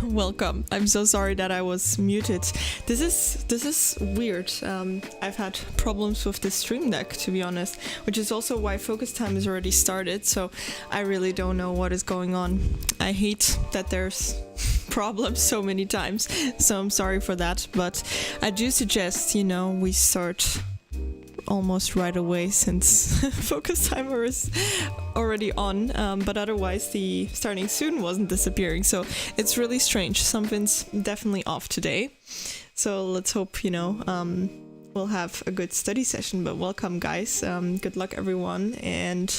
Welcome. I'm so sorry that I was muted. This is weird. I've had problems with the Stream Deck, to be honest, which is also why focus time has already started. So I really don't know what is going on. I hate that there's problems so many times. So I'm sorry for that. But I do suggest, we start almost right away since focus timer is already on, but otherwise the starting soon wasn't disappearing, so it's really strange. Something's definitely off today, so let's hope we'll have a good study session. But welcome guys, good luck everyone, and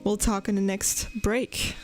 we'll talk in the next break.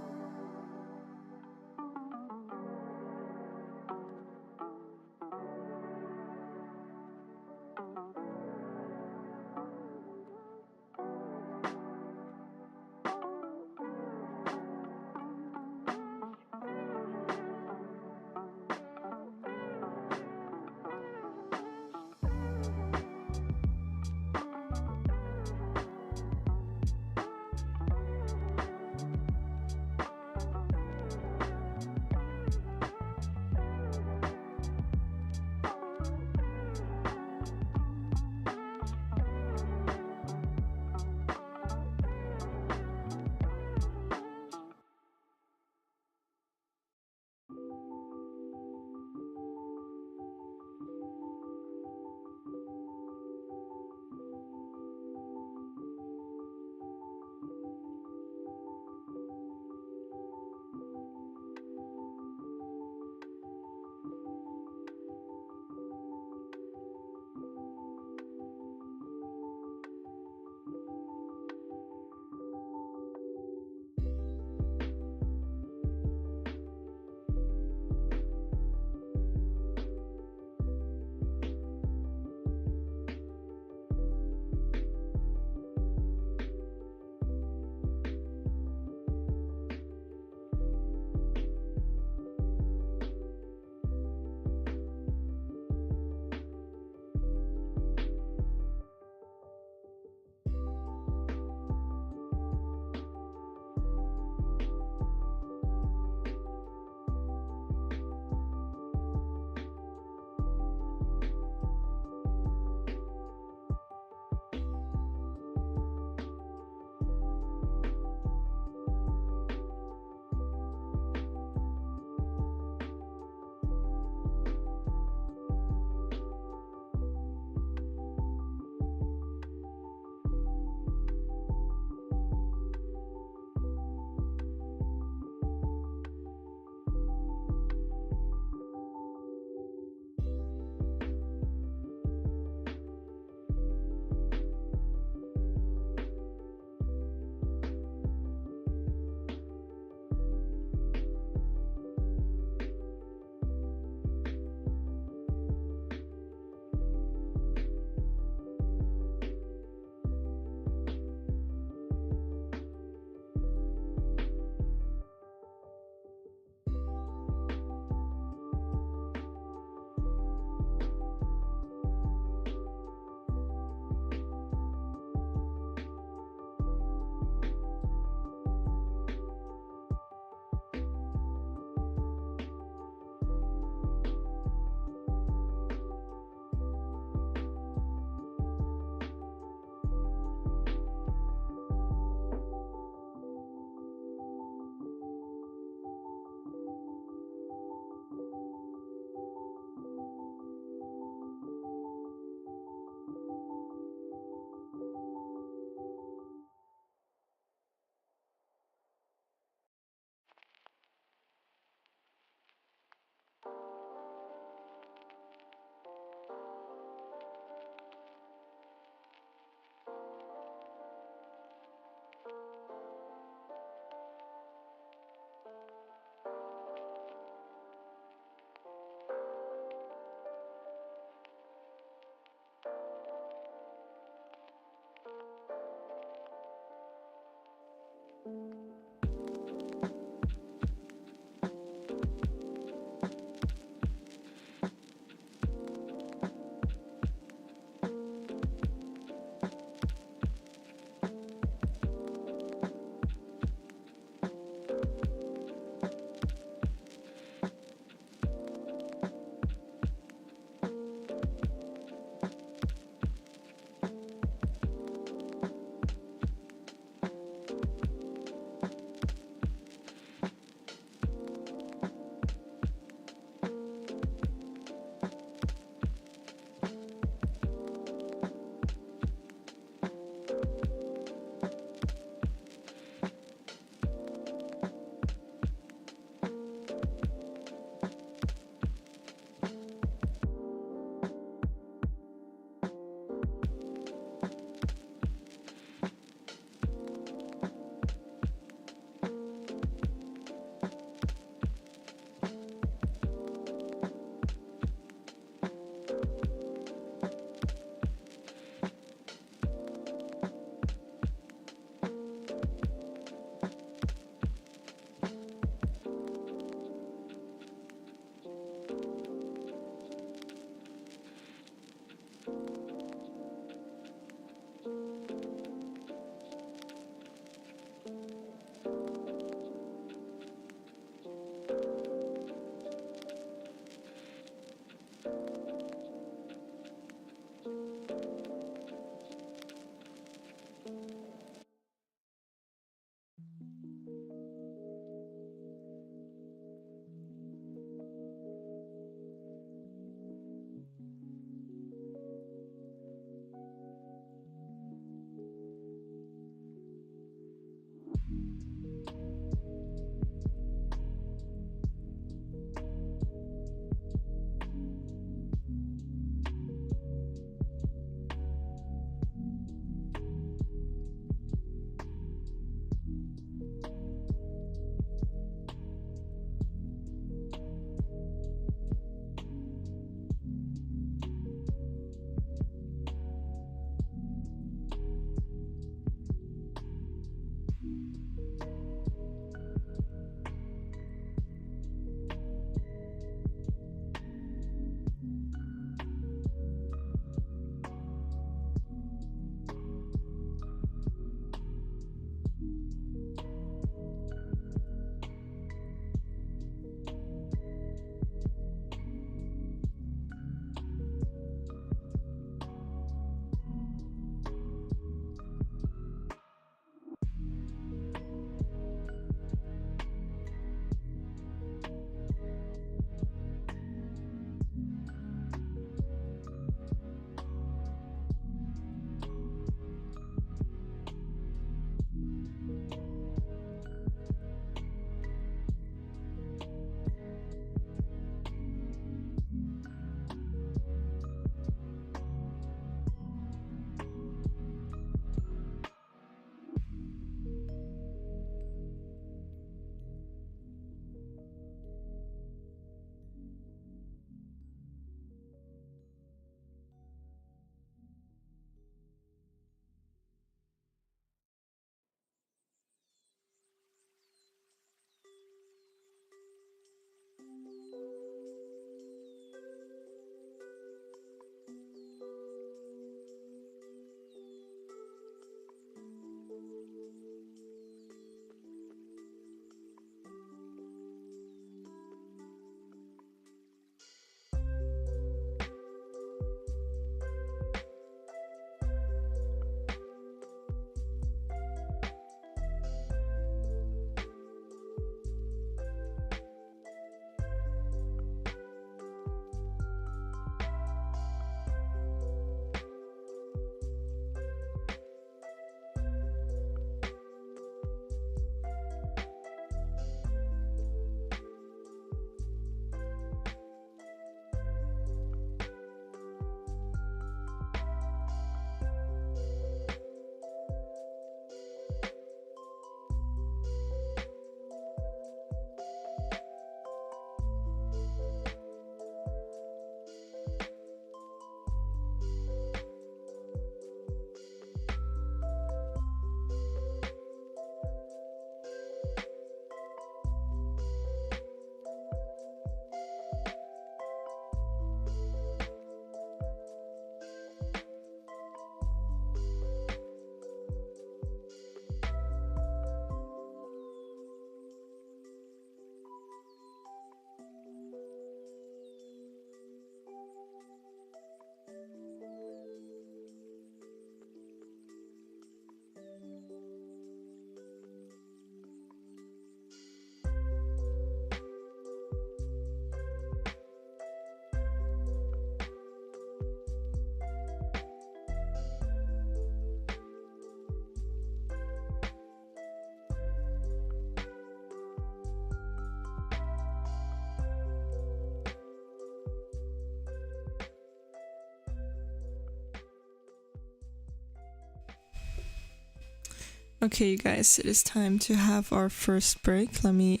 Okay, you guys, it is time to have our first break. Let me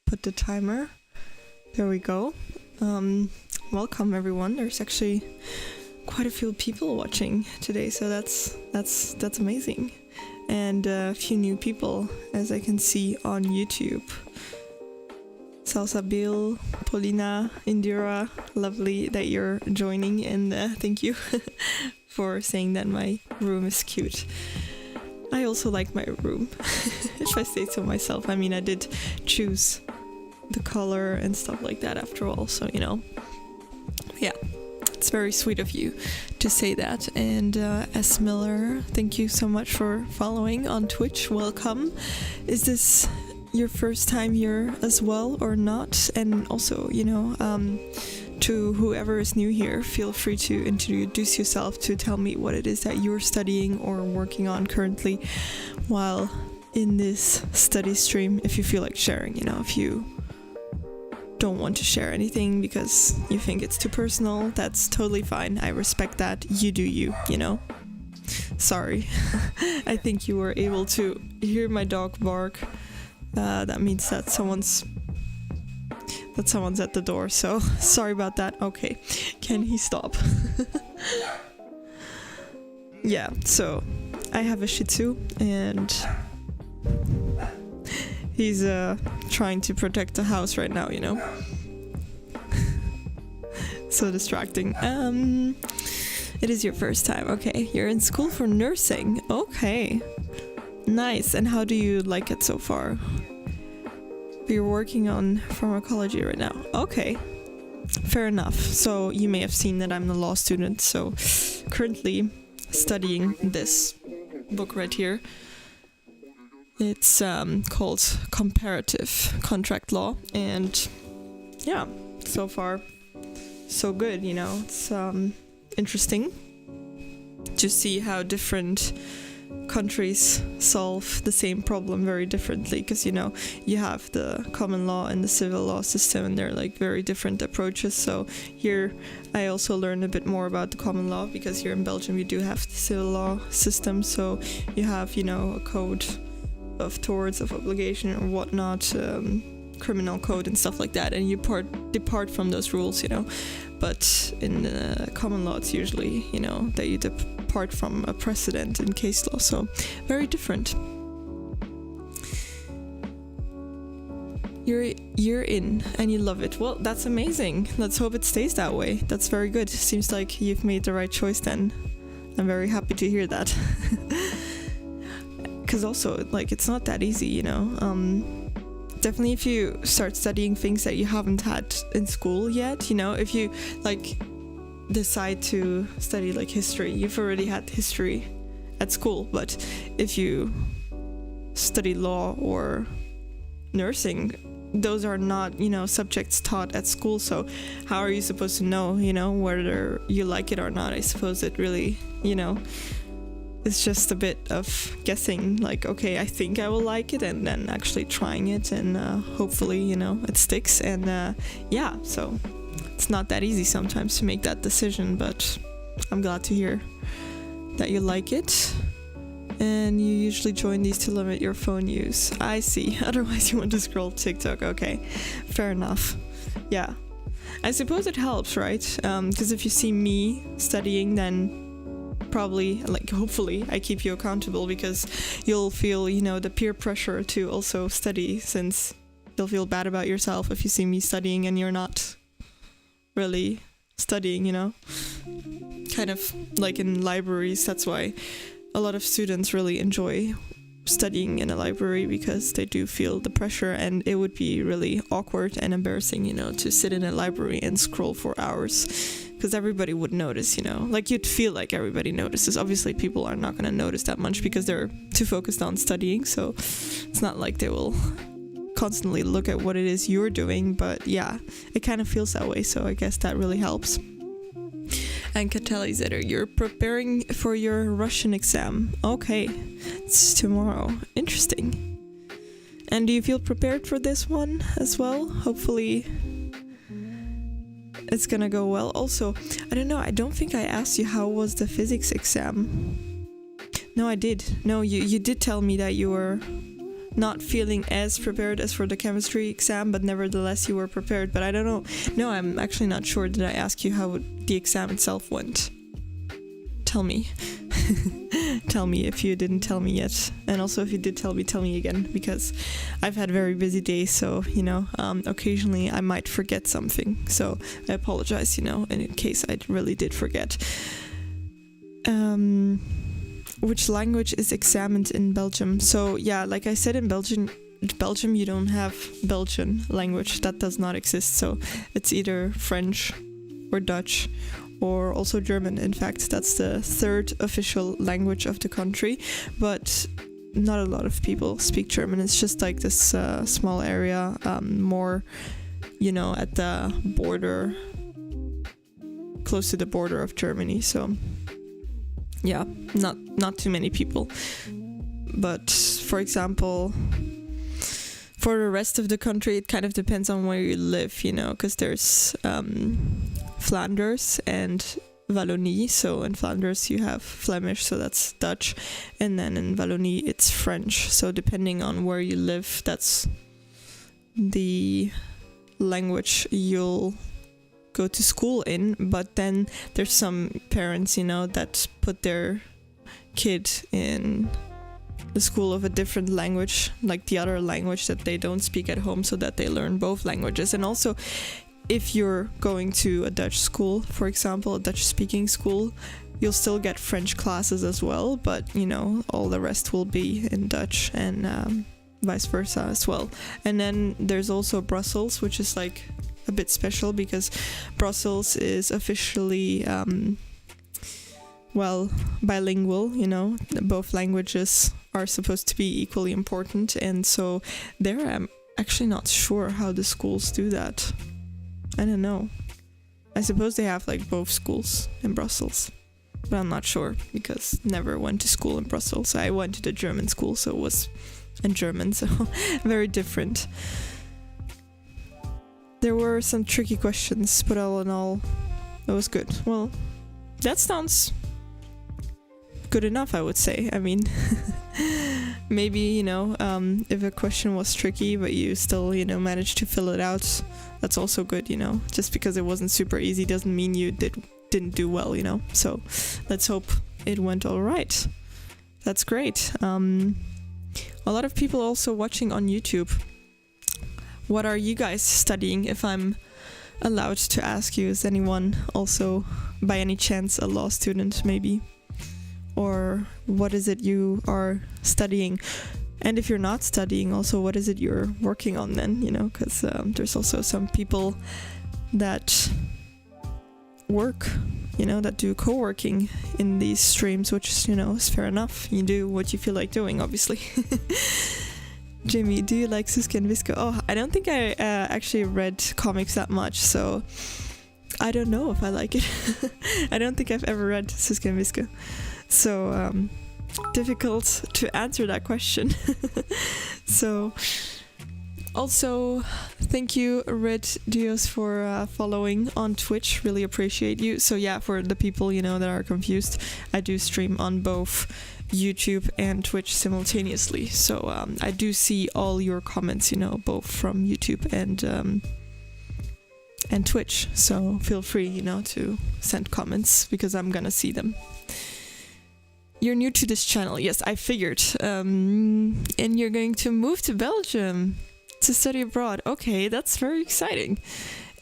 put the timer. There we go. Welcome everyone. There's actually quite a few people watching today, so that's amazing. And a few new people, as I can see on YouTube. Salsabil, Paulina, Indira, lovely that you're joining, and thank you for saying that my room is cute. I also like my room, if I say so myself. I mean, I did choose the color and stuff like that after all, so, you know. Yeah, it's very sweet of you to say that. And S. Miller, thank you so much for following on Twitch. Welcome. Is this your first time here as well or not? And also, you know, to whoever is new here, feel free to introduce yourself, to tell me what it is that you're studying or working on currently while in this study stream, if you feel like sharing. You know, if you don't want to share anything because you think it's too personal, that's totally fine. I respect that. You do you, you know. Sorry. I think you were able to hear my dog bark. That means that someone's at the door, so sorry about that. Okay, can he stop? Yeah, so I have a Shih Tzu and he's trying to protect the house right now, you know. So distracting. It is your first time. Okay, you're in school for nursing. Okay, nice. And how do you like it so far? You're working on pharmacology right now. Okay, fair enough. So you may have seen that I'm a law student, so currently studying this book right here. It's called Comparative Contract Law, and yeah, so far so good, you know. It's interesting to see how different countries solve the same problem very differently, because, you know, you have the common law and the civil law system, and they're like very different approaches. So here I also learned a bit more about the common law, because here in Belgium you do have the civil law system, so you have, you know, a code of torts, of obligation or whatnot, criminal code and stuff like that, and you depart from those rules, you know. But in common law it's usually, you know, that you depart from a precedent in case law, so very different. You're in and you love it. Well, that's amazing. Let's hope it stays that way. That's very good. Seems like you've made the right choice then. I'm very happy to hear that. Because also, like, it's not that easy, you know. Definitely if you start studying things that you haven't had in school yet, you know, if you like decide to study like history, you've already had history at school. But if you study law or nursing, those are not, you know, subjects taught at school. So how are you supposed to know, you know, whether you like it or not? I suppose it really, you know, it's just a bit of guessing, like, okay, I think I will like it, and then actually trying it, and hopefully, you know, it sticks. And yeah, so it's not that easy sometimes to make that decision, but I'm glad to hear that you like it. And you usually join these to limit your phone use. I see. Otherwise you want to scroll TikTok. Okay, fair enough. Yeah, I suppose it helps, right? Because if you see me studying, then probably, like, hopefully I keep you accountable, because you'll feel, you know, the peer pressure to also study, since you'll feel bad about yourself if you see me studying and you're not really studying, you know. Kind of like in libraries, that's why a lot of students really enjoy studying in a library because they do feel the pressure, and it would be really awkward and embarrassing, to sit in a library and scroll for hours, because everybody would notice, like you'd feel like everybody notices. Obviously people are not going to notice that much because they're too focused on studying, so it's not like they will constantly look at what it is you're doing, but yeah, it kind of feels that way, so I guess that really helps. And Katalizator, you're preparing for your Russian exam. Okay, it's tomorrow. Interesting. And do you feel prepared for this one as well? Hopefully it's gonna go well. Also, I don't know, I don't think I asked you how was the physics exam. No, I did. No, you did tell me that you were not feeling as prepared as for the chemistry exam, but nevertheless you were prepared. But I don't know. No, I'm actually not sure. Did I ask you how the exam itself went? Tell me. Tell me if you didn't tell me yet. And also if you did tell me again, because I've had very busy days, so, occasionally I might forget something. So I apologize, in case I really did forget. Which language is examined in Belgium? So yeah, like I said, in Belgium you don't have Belgian language. That does not exist. So it's either French or Dutch or also German. In fact, that's the third official language of the country. But not a lot of people speak German. It's just like this small area, more, at the border, close to the border of Germany. So yeah, not too many people. But for example, for the rest of the country, it kind of depends on where you live, because there's Flanders and Wallonie. So in Flanders you have Flemish, so that's Dutch, and then in Wallonie it's French. So depending on where you live, that's the language you'll go to school in. But then there's some parents, that put their kid in the school of a different language, like the other language that they don't speak at home, so that they learn both languages. And also, if you're going to a Dutch school, for example, a Dutch speaking school, you'll still get French classes as well, but all the rest will be in Dutch, and vice versa as well. And then there's also Brussels, which is like a bit special, because Brussels is officially bilingual. Both languages are supposed to be equally important, and so there I'm actually not sure how the schools do that. I don't know. I suppose they have like both schools in Brussels, but I'm not sure because never went to school in Brussels. I went to the German school, so it was in German, so very different. There were some tricky questions, but all in all, it was good. Well, that sounds good enough, I would say. I mean, maybe, if a question was tricky, but you still, managed to fill it out, that's also good, Just because it wasn't super easy doesn't mean you didn't do well, So let's hope it went all right. That's great. A lot of people also watching on YouTube. What are you guys studying, if I'm allowed to ask you? Is anyone also, by any chance, a law student, maybe? Or what is it you are studying? And if you're not studying, also, what is it you're working on then? Because there's also some people that work, that do co-working in these streams, which is, is fair enough. You do what you feel like doing, obviously. Jimmy, do you like Suske and Visco? Oh, I don't think I actually read comics that much, so I don't know if I like it. I don't think I've ever read Suske and Visco. So, difficult to answer that question. So, also, thank you, Red Dios, for following on Twitch. Really appreciate you. So yeah, for the people, that are confused, I do stream on both YouTube and Twitch simultaneously. So I do see all your comments, both from YouTube and Twitch. So feel free, to send comments, because I'm gonna see them. You're new to this channel. Yes, I figured. And you're going to move to Belgium to study abroad. Okay, that's very exciting.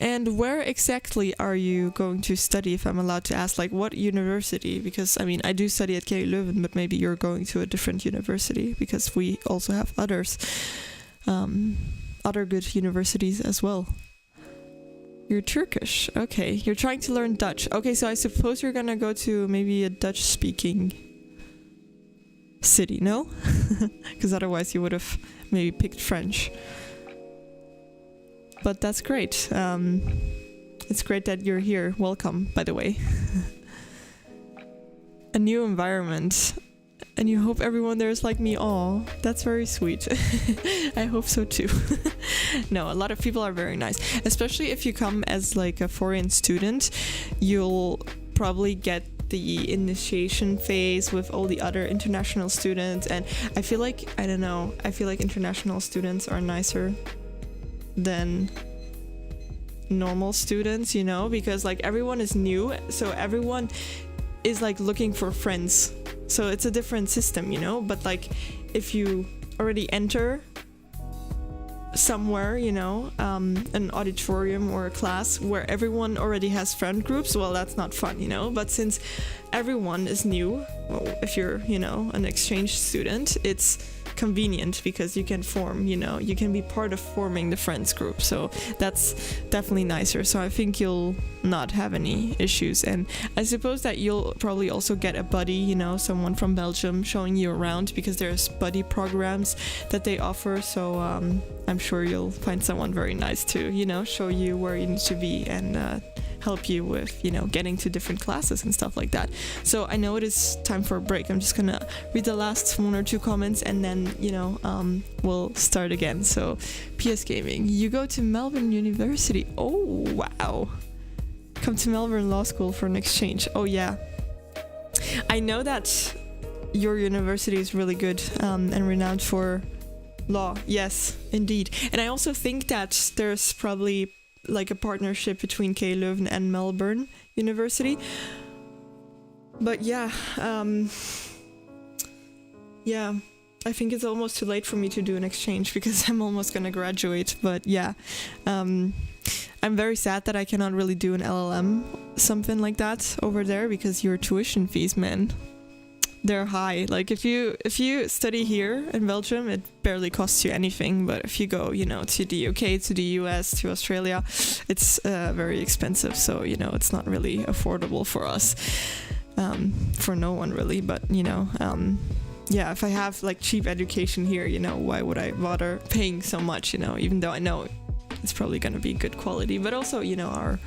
And where exactly are you going to study, if I'm allowed to ask? Like, what university? Because, I mean, I do study at KU Leuven, but maybe you're going to a different university, because we also have other good universities as well. You're Turkish. Okay, you're trying to learn Dutch. Okay, so I suppose you're gonna go to maybe a Dutch-speaking city, no? Because otherwise you would have maybe picked French. But that's great. It's great that you're here. Welcome, by the way. A new environment. And you hope everyone there is like me. Aw, that's very sweet. I hope so too. No, a lot of people are very nice. Especially if you come as like a foreign student, you'll probably get the initiation phase with all the other international students. And I feel like, I don't know, I feel like international students are nicer than normal students, you know, because like everyone is new, so everyone is like looking for friends. So it's a different system, you know, but like if you already enter somewhere, you know, an auditorium or a class where everyone already has friend groups, well, that's not fun, you know. But since everyone is new, well, if you're, you know, an exchange student, it's convenient because you can form, you know, you can be part of forming the friends group. So that's definitely nicer. So I think you'll not have any issues. And I suppose that you'll probably also get a buddy, you know, someone from Belgium showing you around, because there's buddy programs that they offer. So I'm sure you'll find someone very nice to, you know, show you where you need to be and help you with, you know, getting to different classes and stuff like that. So I know it is time for a break. I'm just gonna read the last one or two comments and then, you know, we'll start again. So PS Gaming, you go to Melbourne University. Oh, wow. Come to Melbourne Law School for an exchange. Oh, yeah. I know that your university is really good and renowned for law. Yes, indeed. And I also think that there's probably like a partnership between KU Leuven and Melbourne University. But yeah, I think it's almost too late for me to do an exchange because I'm almost gonna graduate. But yeah, I'm very sad that I cannot really do an LLM, something like that over there, because your tuition fees, man, they're high. Like if you study here in Belgium, it barely costs you anything. But if you go, you know, to the UK, to the US, to Australia, it's very expensive. So, you know, it's not really affordable for us, for no one really. But, you know, yeah, if I have like cheap education here, you know, why would I bother paying so much, you know, even though I know it's probably going to be good quality. But also, you know, our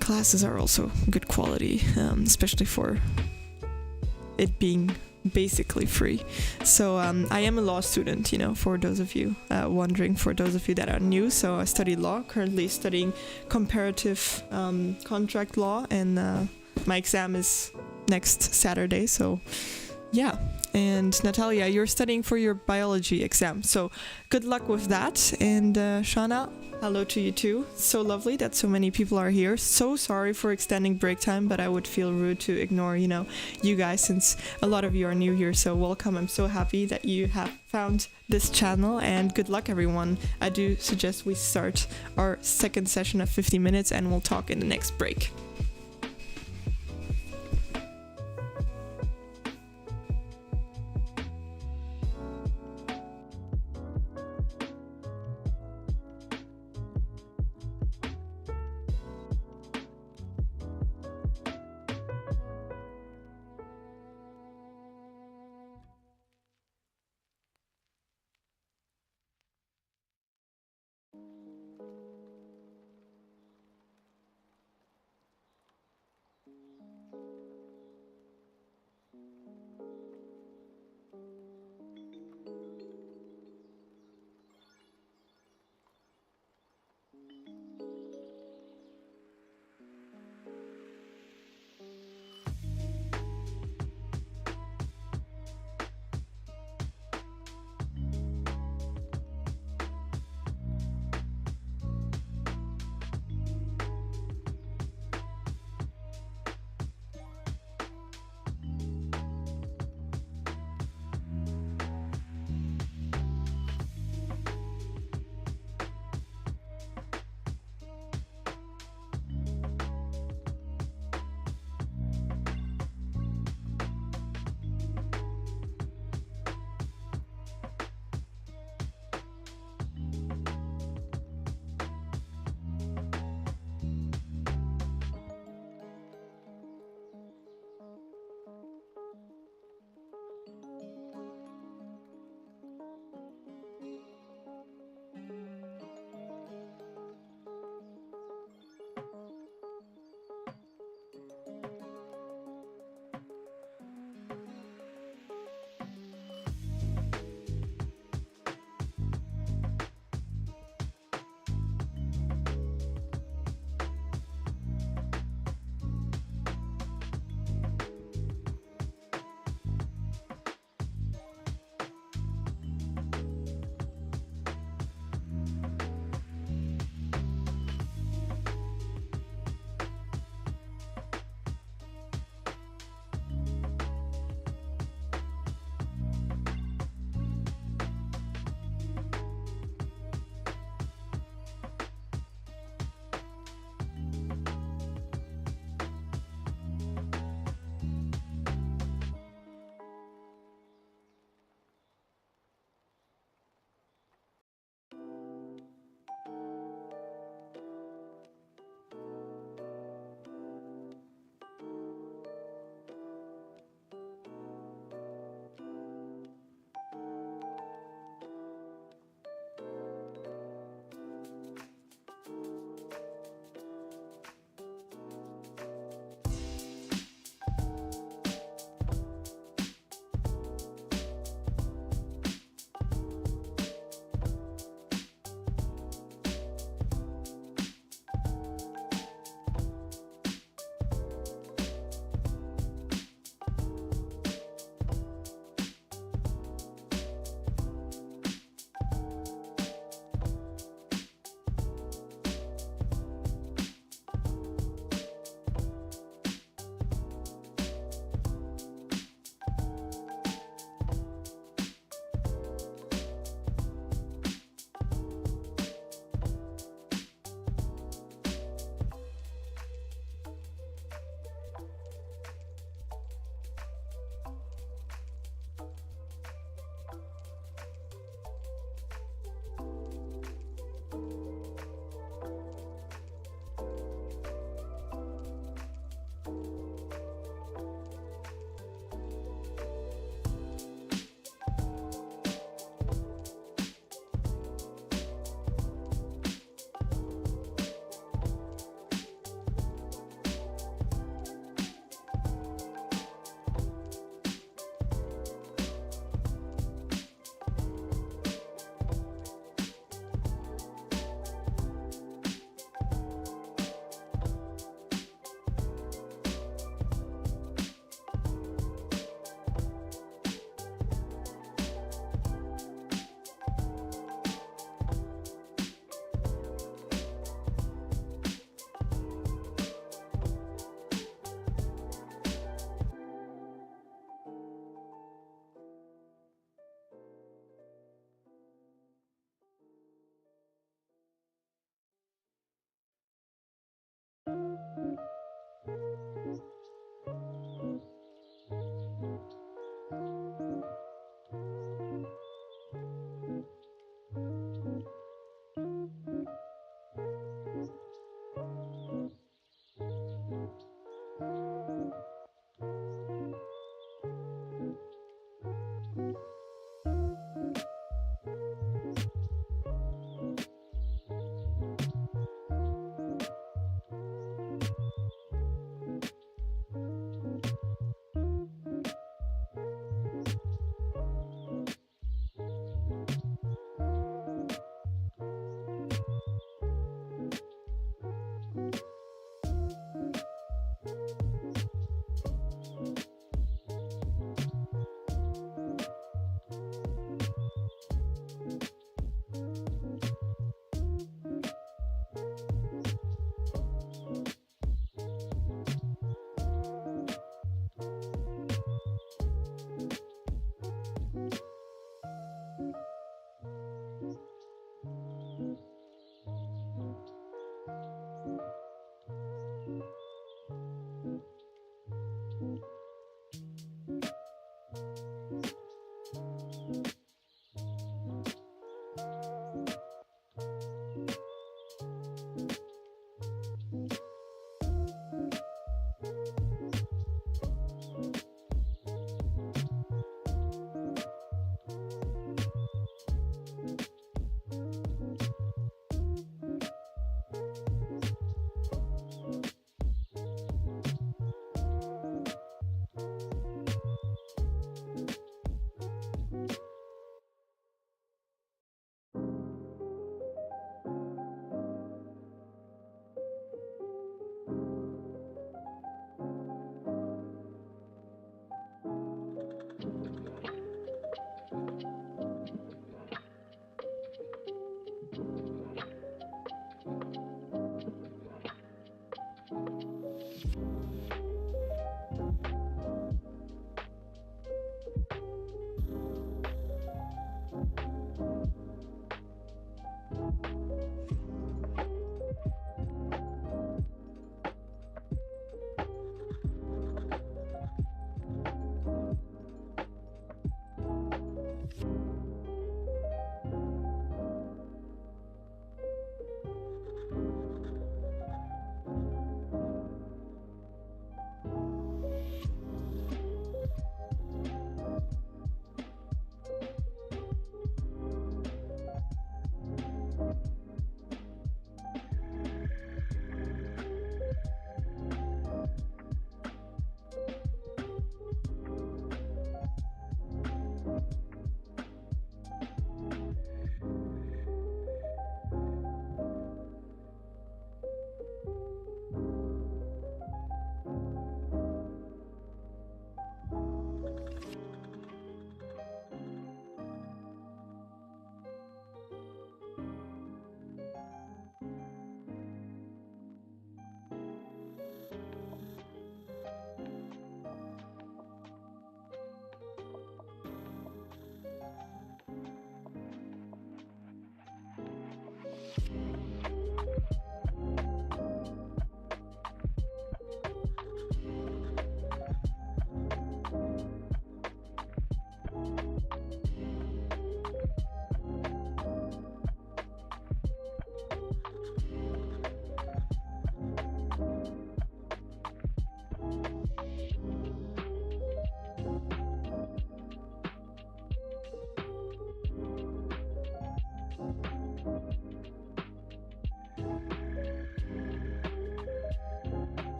classes are also good quality, especially for it being basically free. So I am a law student, you know, for those of you wondering, for those of you that are new. So I study law, currently studying comparative contract law, and my exam is next Saturday. So yeah. And Natalia, you're studying for your biology exam. So good luck with that. And Shana, hello to you too. So lovely that so many people are here. So sorry for extending break time, but I would feel rude to ignore, you know, you guys, since a lot of you are new here. So welcome. I'm so happy that you have found this channel, and good luck everyone. I do suggest we start our second session of 50 minutes and we'll talk in the next break.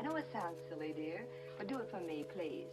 know it sounds silly, dear, but do it for me, please.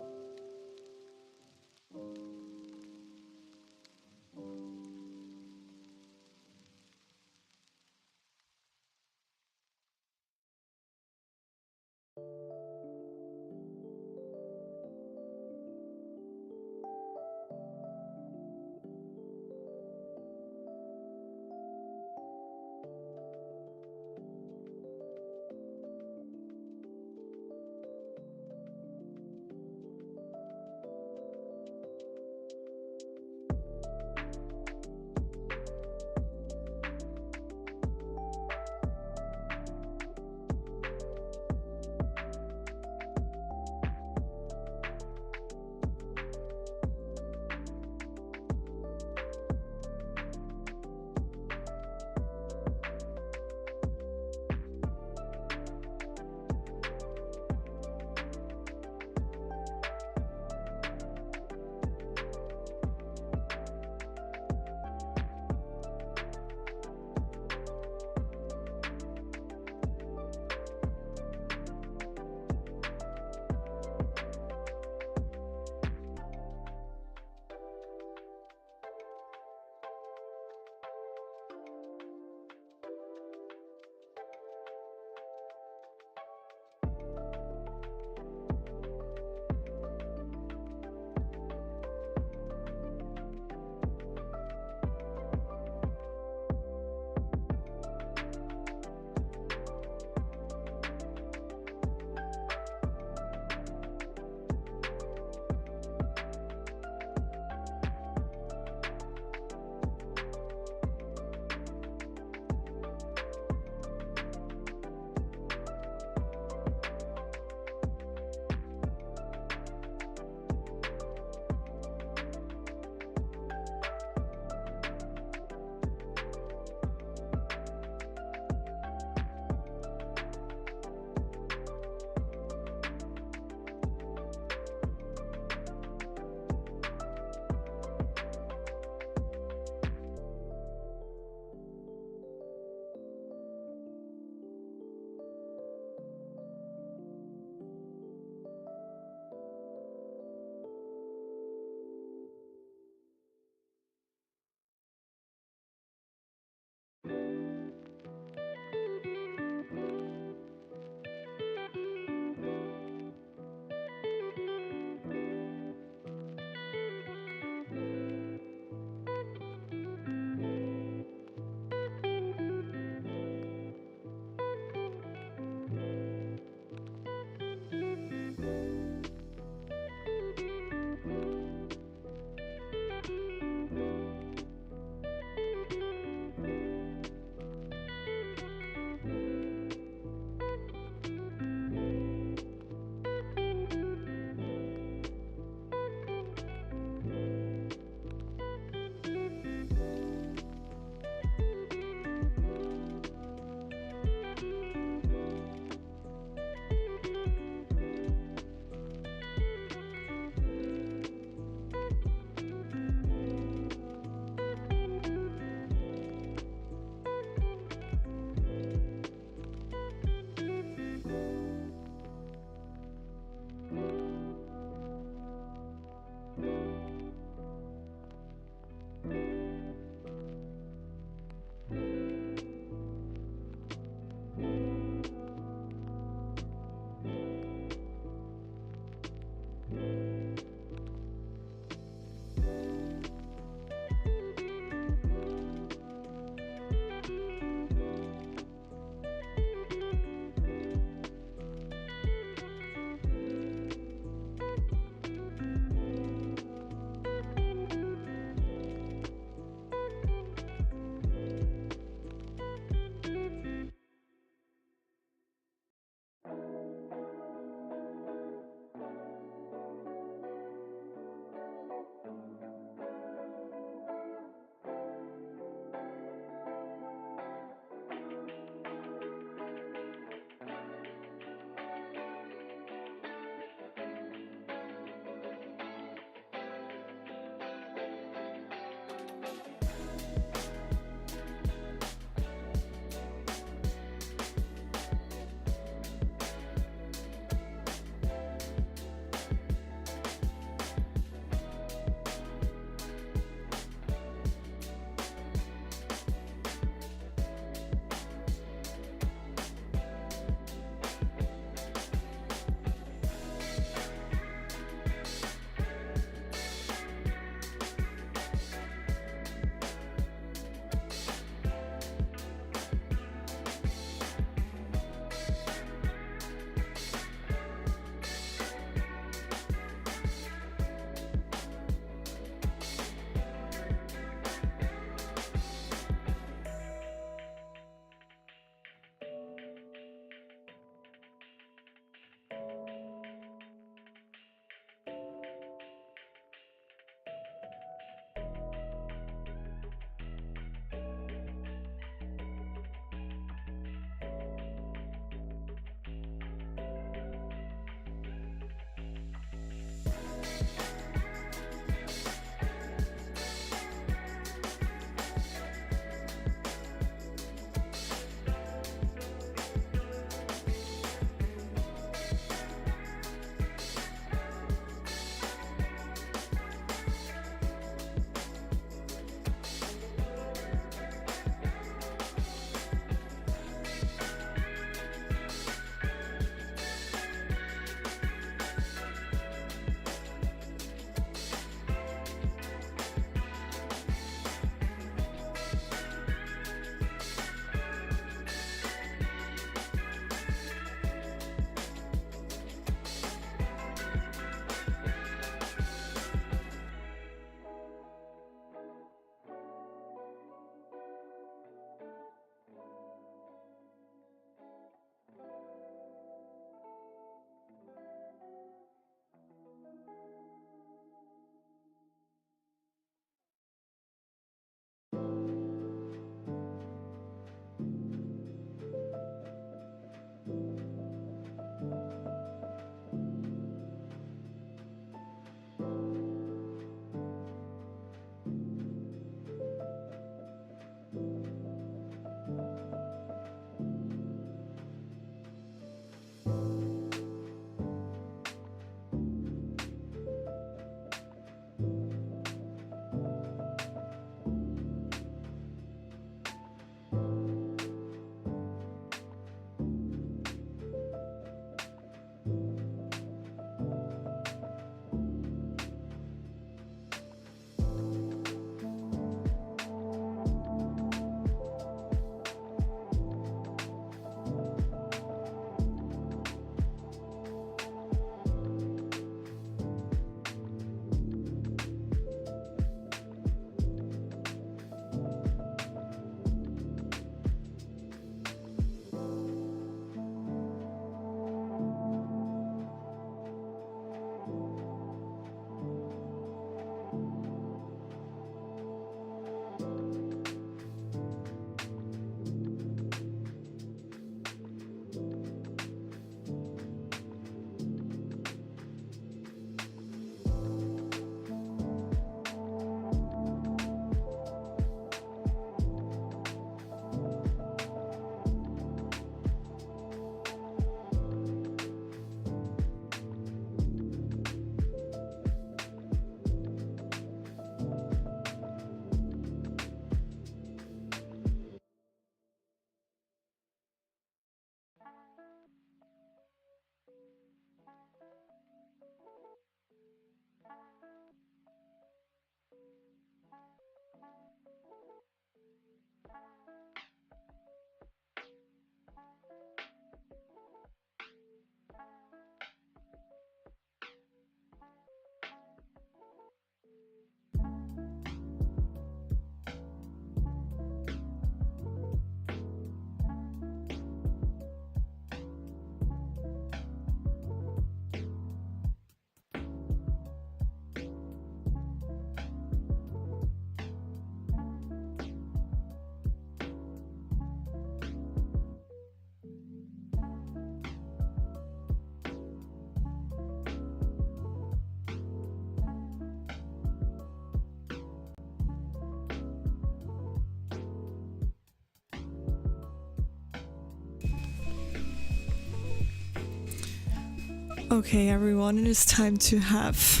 Okay, everyone, it is time to have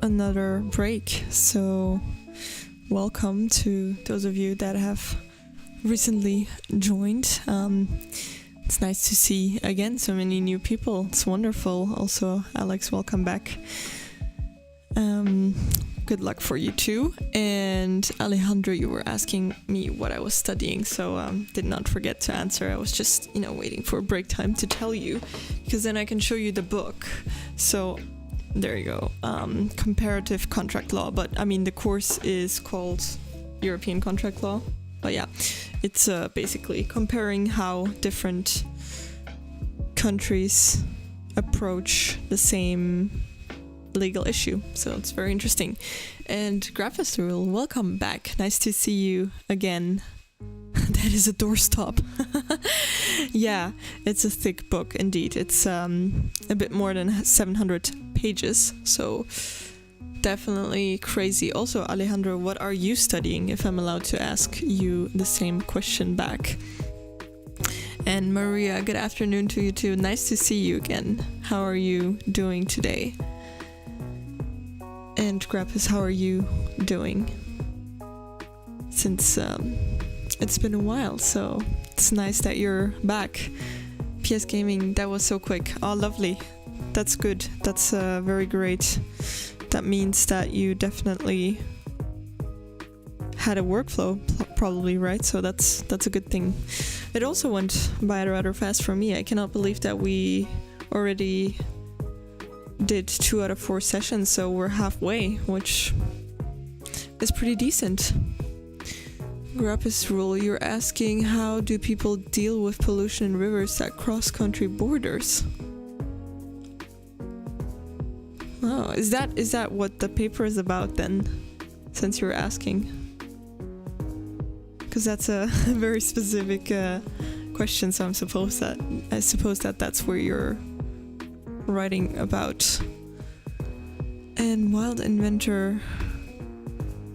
another break. So, welcome to those of you that have recently joined. It's nice to see again so many new people. It's wonderful. Also, Alex, welcome back. Good luck for you too. And Alejandro, you were asking me what I was studying, so did not forget to answer. I was just, waiting for break time to tell you, because then I can show you the book. So there you go. Comparative contract law, but I mean the course is called European Contract Law. But yeah, it's basically comparing how different countries approach the same legal issue. So it's very interesting. And Grafestrul, welcome back. Nice to see you again. That is a doorstop. Yeah, it's a thick book indeed. It's a bit more than 700 pages. So definitely crazy. Also, Alejandro, what are you studying, if I'm allowed to ask you the same question back? And Maria, good afternoon to you too. Nice to see you again. How are you doing today? And Grapis, how are you doing? Since it's been a while, so it's nice that you're back. PS Gaming, that was so quick. Oh, lovely. That's good. That's very great. That means that you definitely had a workflow, probably, right? So that's a good thing. It also went by rather fast for me. I cannot believe that we already did 2 out of 4 sessions, so we're halfway, which is pretty decent. Grapis rule, you're asking how do people deal with pollution in rivers that cross country borders? Oh, is that what the paper is about then, since you're asking? Because that's a very specific question, so I suppose that that's where you're writing about. And Wild Inventor,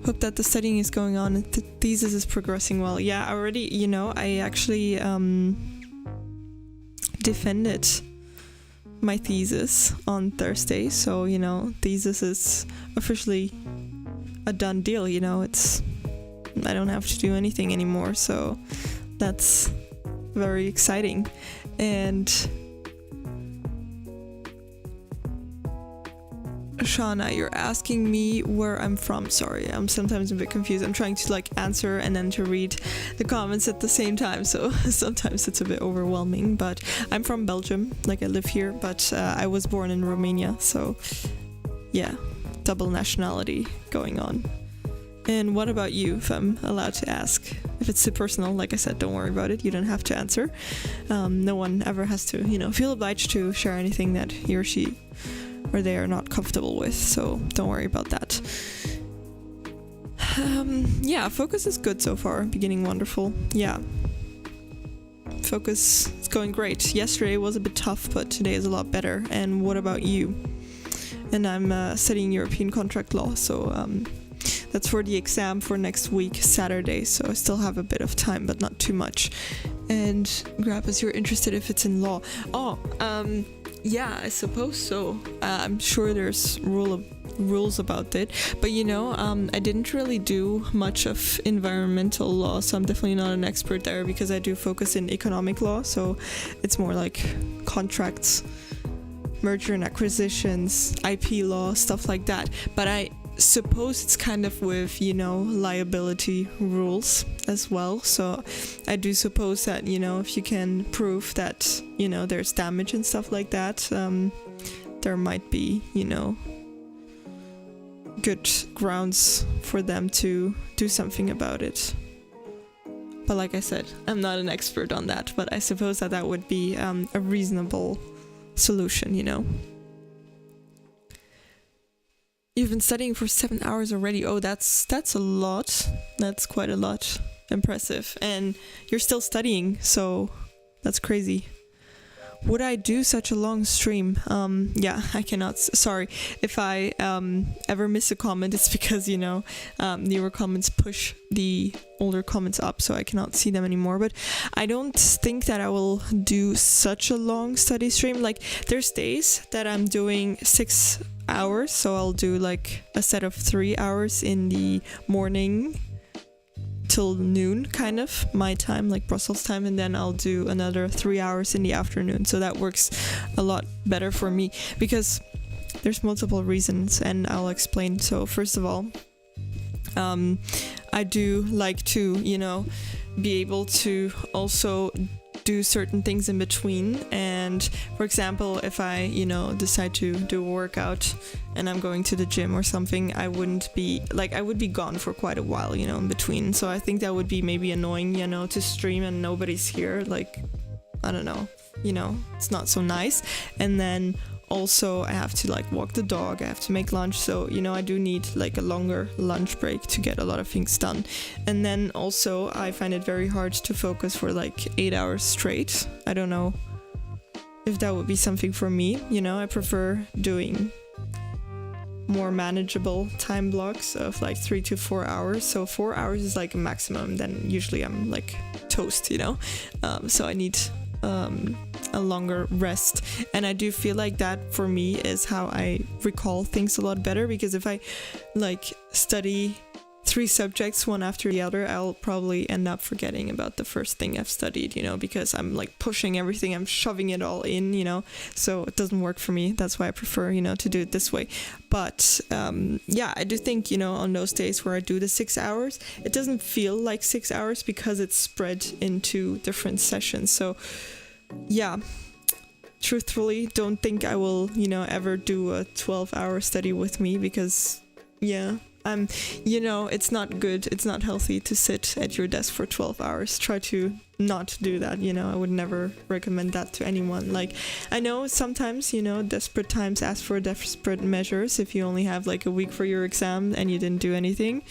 hope that the studying is going on and the thesis is progressing well. Yeah, already, I actually defended my thesis on Thursday, so thesis is officially a done deal. I don't have to do anything anymore, so that's very exciting. And Shauna, you're asking me where I'm from. Sorry, I'm sometimes a bit confused. I'm trying to answer and then to read the comments at the same time, so sometimes it's a bit overwhelming. But I'm from Belgium, I live here, but I was born in Romania, so yeah, double nationality going on. And what about you, if I'm allowed to ask? If it's too personal, like I said, don't worry about it. You don't have to answer. No one ever has to, feel obliged to share anything that he or she or they are not comfortable with, so don't worry about that. Yeah, focus is good so far. Beginning wonderful. Yeah. Focus is going great. Yesterday was a bit tough, but today is a lot better. And what about you? And I'm studying European contract law, so that's for the exam for next week, Saturday, so I still have a bit of time, but not too much. And Grappas, you're interested if it's in law. Yeah, I suppose so. I'm sure there's rules about it, but I didn't really do much of environmental law, so I'm definitely not an expert there, because I do focus in economic law, so it's more like contracts, merger and acquisitions, IP law, stuff like that. But I suppose it's kind of with liability rules as well, so I do suppose that if you can prove that there's damage and stuff like that, there might be good grounds for them to do something about it. But like I said, I'm not an expert on that, but I suppose that would be a reasonable solution. You've been studying for 7 hours already. Oh, that's a lot. That's quite a lot. Impressive. And you're still studying, so that's crazy. would I do such a long stream? Yeah, I cannot. Sorry if I ever miss a comment. It's because newer comments push the older comments up, so I cannot see them anymore. But I don't think that I will do such a long study stream. Like, there's days that I'm doing 6 hours, so I'll do like a set of 3 hours in the morning till noon, kind of my time, like Brussels time, and then I'll do another 3 hours in the afternoon. So that works a lot better for me because there's multiple reasons, and I'll explain. So first of all, I do like to be able to also do certain things in between. And for example, if I decide to do a workout and I'm going to the gym or something, I would be gone for quite a while in between. So I think that would be maybe annoying to stream and nobody's here. Like, I don't know, it's not so nice. And then also I have to like walk the dog, I have to make lunch, so I do need like a longer lunch break to get a lot of things done. And then also I find it very hard to focus for like 8 hours straight. I don't know if that would be something for me. I prefer doing more manageable time blocks of like 3 to 4 hours. So 4 hours is like a maximum, then usually I'm like toast, so I need a longer rest. And I do feel like that for me is how I recall things a lot better, because if I like study 3 subjects one after the other, I'll probably end up forgetting about the first thing I've studied, because I'm like pushing everything, I'm shoving it all in, so it doesn't work for me. That's why I prefer, to do it this way. But I do think, on those days where I do the 6 hours, it doesn't feel like 6 hours because it's spread into different sessions. So yeah, truthfully, don't think I will, ever do a 12-hour study with me, because it's not good, it's not healthy to sit at your desk for 12 hours. Try to not do that, I would never recommend that to anyone. Like, I know sometimes, desperate times ask for desperate measures. If you only have like a week for your exam and you didn't do anything,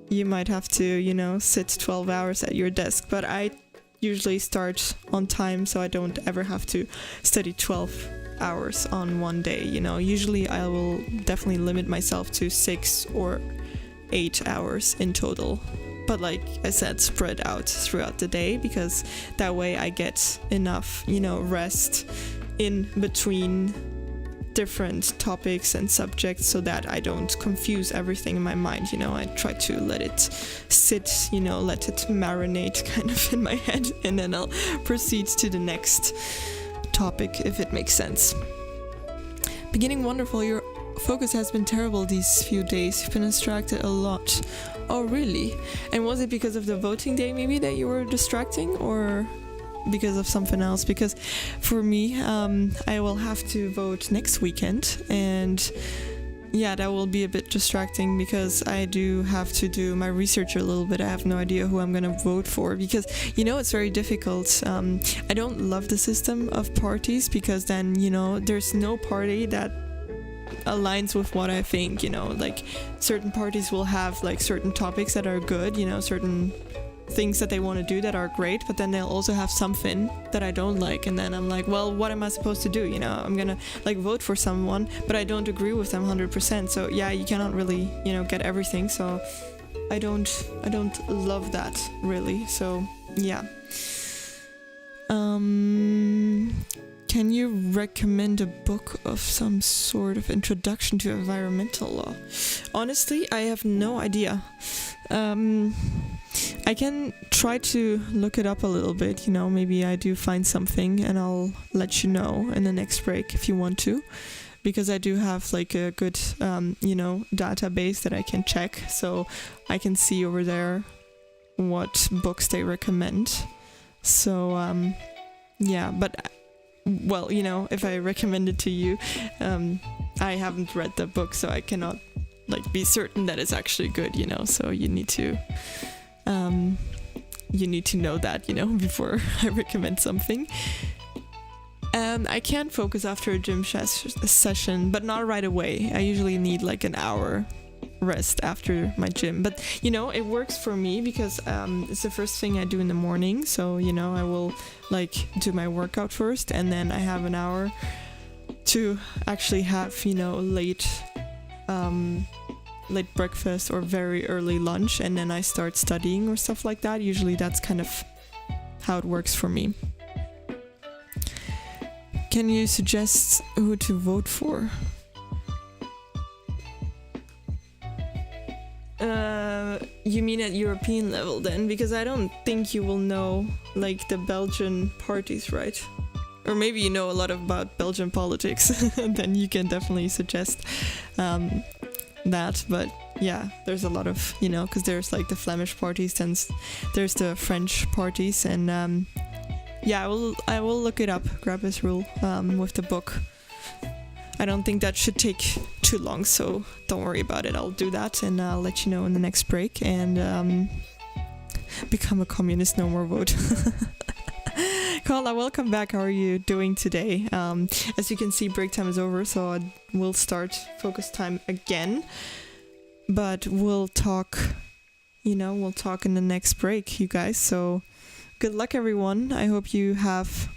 you might have to, sit 12 hours at your desk. But I usually start on time, so I don't ever have to study 12 hours on one day. Usually I will definitely limit myself to 6 or 8 hours in total, but like I said, spread out throughout the day, because that way I get enough rest in between different topics and subjects, so that I don't confuse everything in my mind. I try to let it sit, let it marinate kind of in my head, and then I'll proceed to the next topic, if it makes sense. Beginning wonderful. Your focus has been terrible these few days. You've been distracted a lot. Oh, really? And was it because of the voting day maybe that you were distracting, or because of something else? Because for me, I will have to vote next weekend, and that will be a bit distracting, because I do have to do my research a little bit. I have no idea who I'm gonna vote for, because it's very difficult. I don't love the system of parties, because then there's no party that aligns with what I think. Like, certain parties will have like certain topics that are good, certain things that they want to do that are great, but then they'll also have something that I don't like, and then I'm like, well, what am I supposed to do? I'm gonna like vote for someone, but I don't agree with them 100%. So you cannot really get everything. So I don't love that really. So can you recommend a book of some sort of introduction to environmental law? Honestly, I have no idea. I can try to look it up a little bit, maybe I do find something, and I'll let you know in the next break if you want to, because I do have like a good, database that I can check, so I can see over there what books they recommend. So, but, well, if I recommend it to you, I haven't read the book, so I cannot like be certain that it's actually good, so you need to know that, before I recommend something. I can focus after a gym session, but not right away. I usually need like an hour rest after my gym. But it works for me because it's the first thing I do in the morning. So I will like do my workout first, and then I have an hour to actually have late breakfast or very early lunch, and then I start studying or stuff like that. Usually that's kind of how it works for me. Can you suggest who to vote for? You mean at European level then? Because I don't think you will know like the Belgian parties, right? Or maybe you know a lot about Belgian politics, then you can definitely suggest that. But yeah, there's a lot of, because there's like the Flemish parties, then there's the French parties, and yeah, I will look it up, grab his rule with the book. I don't think that should take too long, so don't worry about it. I'll do that, and I'll let you know in the next break, and become a communist, no more vote. Carla, welcome back. How are you doing today? As you can see, break time is over, so I will start focus time again. But we'll talk, we'll talk in the next break, you guys. So good luck, everyone. I hope you have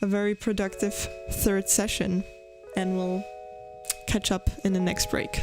a very productive third session, and we'll catch up in the next break.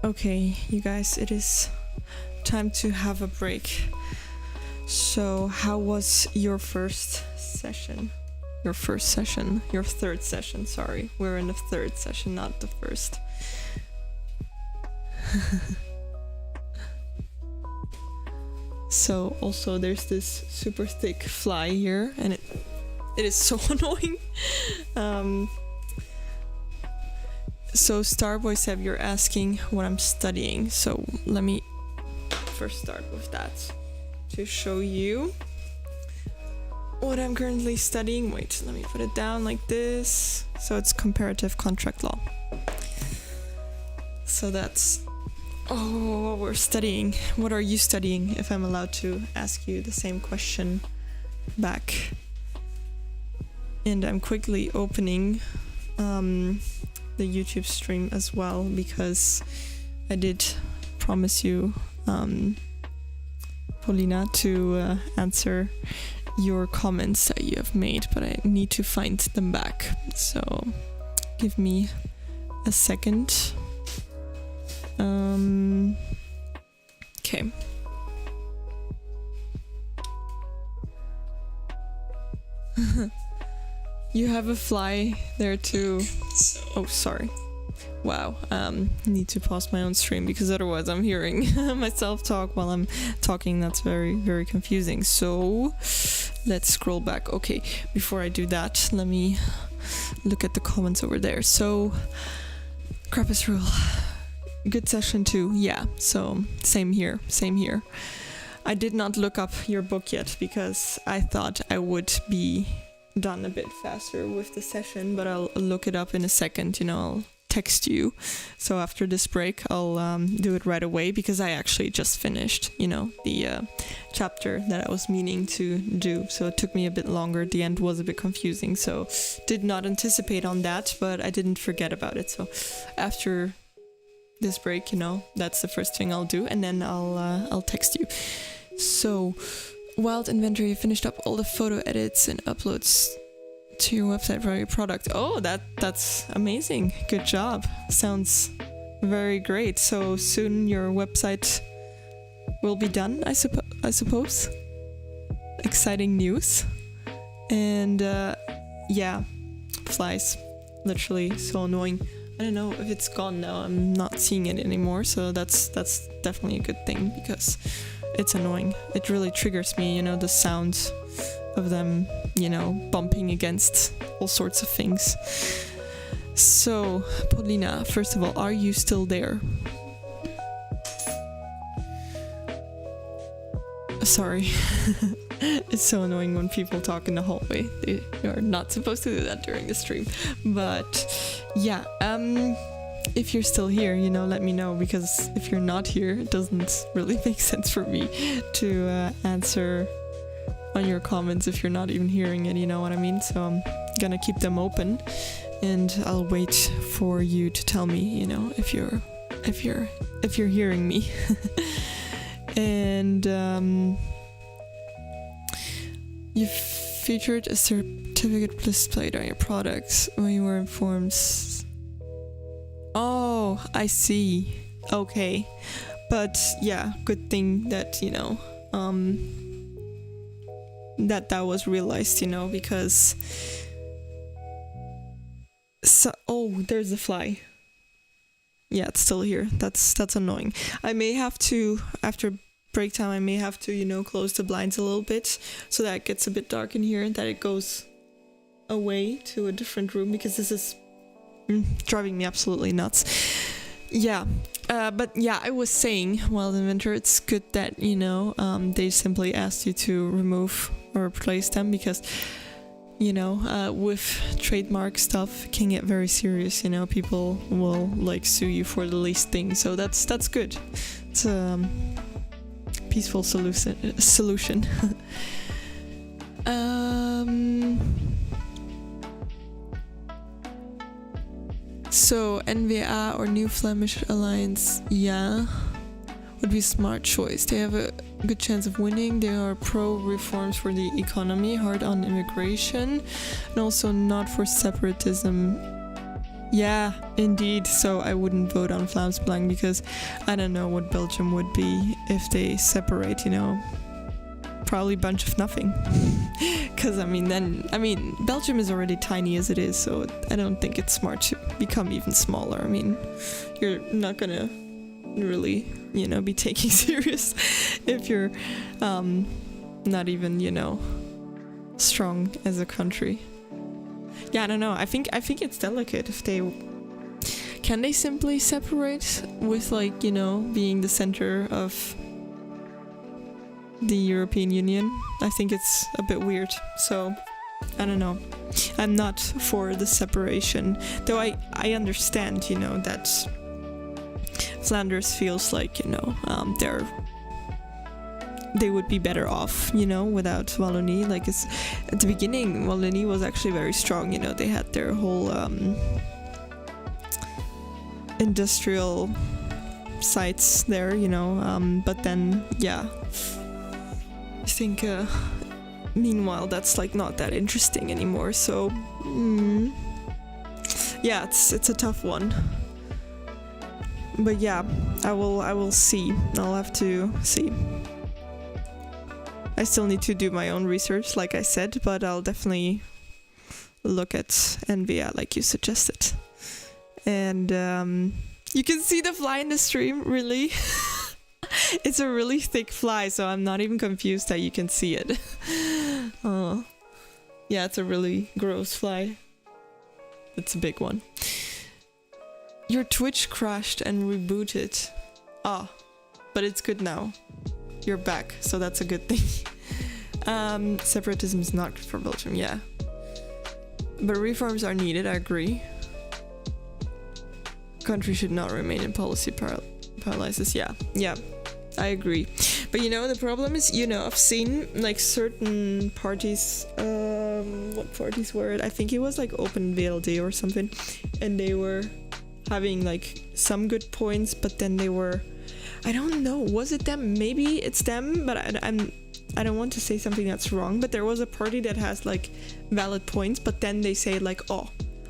Okay, you guys, it is time to have a break. So, how was your first session? Your third session, sorry. We're in the third session, not the first. So, also there's this super thick fly here, and it is so annoying. So Starboy Seb, you're asking what I'm studying. So let me first start with that to show you what I'm currently studying. Wait, let me put it down like this. So it's comparative contract law. So that's what we're studying. What are you studying, if I'm allowed to ask you the same question back? And I'm quickly opening the YouTube stream as well, because I did promise you, Paulina, to answer your comments that you have made, but I need to find them back. So give me a second. Okay. You have a fly there too. Oh, sorry. Wow. Need to pause my own stream because otherwise I'm hearing myself talk while I'm talking. That's very, very confusing. So let's scroll back. Okay, before I do that, let me look at the comments over there. So, Krampus Rule. Good session too. Yeah, so same here. I did not look up your book yet because I thought I would be done a bit faster with the session, but I'll look it up in a second. I'll text you. So after this break, I'll do it right away because I actually just finished, the chapter that I was meaning to do. So it took me a bit longer. The end was a bit confusing, so did not anticipate on that, but I didn't forget about it. So after this break, that's the first thing I'll do, and then I'll text you. So, Wild Inventory finished up all the photo edits and uploads to your website for your product. Oh, that's amazing. Good job. Sounds very great. So soon your website will be done, I suppose. Exciting news. And yeah, flies. Literally so annoying. I don't know if it's gone now. I'm not seeing it anymore, so that's definitely a good thing because it's annoying. It really triggers me, the sound of them, bumping against all sorts of things. So, Paulina, first of all, are you still there? Sorry. It's so annoying when people talk in the hallway. They are not supposed to do that during the stream. But yeah, if you're still here, let me know, because if you're not here, it doesn't really make sense for me to answer on your comments if you're not even hearing it, you know what I mean? So I'm gonna keep them open, and I'll wait for you to tell me, if you're hearing me. And you featured a certificate displayed on your products when you were informed. Oh, I see. Okay. But yeah, good thing that, that was realized, because... So, oh, there's a fly. Yeah, it's still here. That's annoying. I may have to, after break time, I may have to, close the blinds a little bit so that it gets a bit dark in here and that it goes away to a different room, because this is driving me absolutely nuts. Yeah, but yeah, I was saying, Wild Inventor, it's good that, they simply asked you to remove or replace them, because, with trademark stuff, it can get very serious, people will, sue you for the least thing, so that's good. It's a peaceful solution. So NVA or New Flemish Alliance, yeah, would be a smart choice. They have a good chance of winning. They are pro reforms for the economy, hard on immigration, and also not for separatism Yeah, indeed. So I wouldn't vote on Vlaams Belang because I don't know what Belgium would be if they separate, you know. Probably a bunch of nothing. Because, Belgium is already tiny as it is, so I don't think it's smart to become even smaller. I mean, you're not gonna really, you know, be taken serious if you're not even, you know, strong as a country. Yeah, I don't know. I think it's delicate if they... Can they simply separate with, like, you know, being the center of the European Union? I think it's a bit weird, so I don't know. I'm not for the separation, though I understand, you know, that Flanders feels like, you know, they would be better off, you know, without Wallonie. Like, it's, at the beginning, Wallonie was actually very strong, you know, they had their whole industrial sites there, you know, but then, yeah, I think meanwhile that's like not that interesting anymore, so yeah, it's a tough one. But yeah, I will see. I'll have to see. I still need to do my own research, like I said, but I'll definitely look at NVIA like you suggested. And you can see the fly in the stream, really? It's a really thick fly, so I'm not even confused that you can see it. Yeah, it's a really gross fly. It's a big one. Your Twitch crashed and rebooted. But it's good now. You're back, so that's a good thing. Separatism is not good for Belgium, yeah. But reforms are needed, I agree. Country should not remain in policy paralysis, yeah, I agree. But you know, the problem is, you know, I've seen like certain parties, what parties were it? I think it was like Open VLD or something, and they were having like some good points, but then they were, I don't know, was it them? Maybe it's them, but I don't want to say something that's wrong, but there was a party that has like valid points, but then they say like, oh,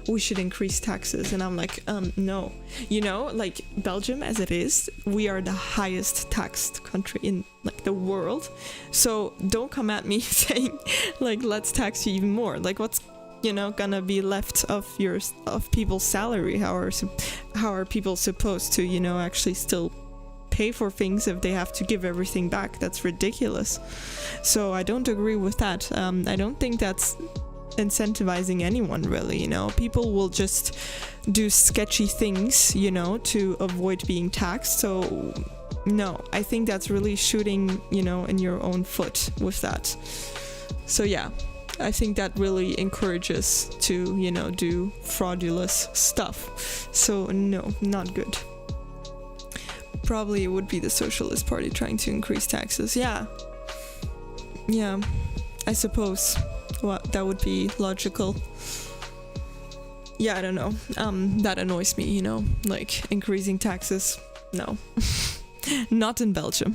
we should increase taxes, and I'm like, no. You know, like Belgium as it is, we are the highest taxed country in like the world, so don't come at me saying like, let's tax you even more. Like, what's, you know, gonna be left of people's salary? How are people supposed to, you know, actually still pay for things if they have to give everything back? That's ridiculous. So I don't agree with that. I don't think that's incentivizing anyone, really. You know, people will just do sketchy things, you know, to avoid being taxed. So no, I think that's really shooting, you know, in your own foot with that. So yeah, I think that really encourages to, you know, do fraudulent stuff. So no, not good. Probably it would be the Socialist Party trying to increase taxes. Yeah, I suppose. Well, that would be logical. Yeah, I don't know. That annoys me, you know, like increasing taxes. No, not in Belgium.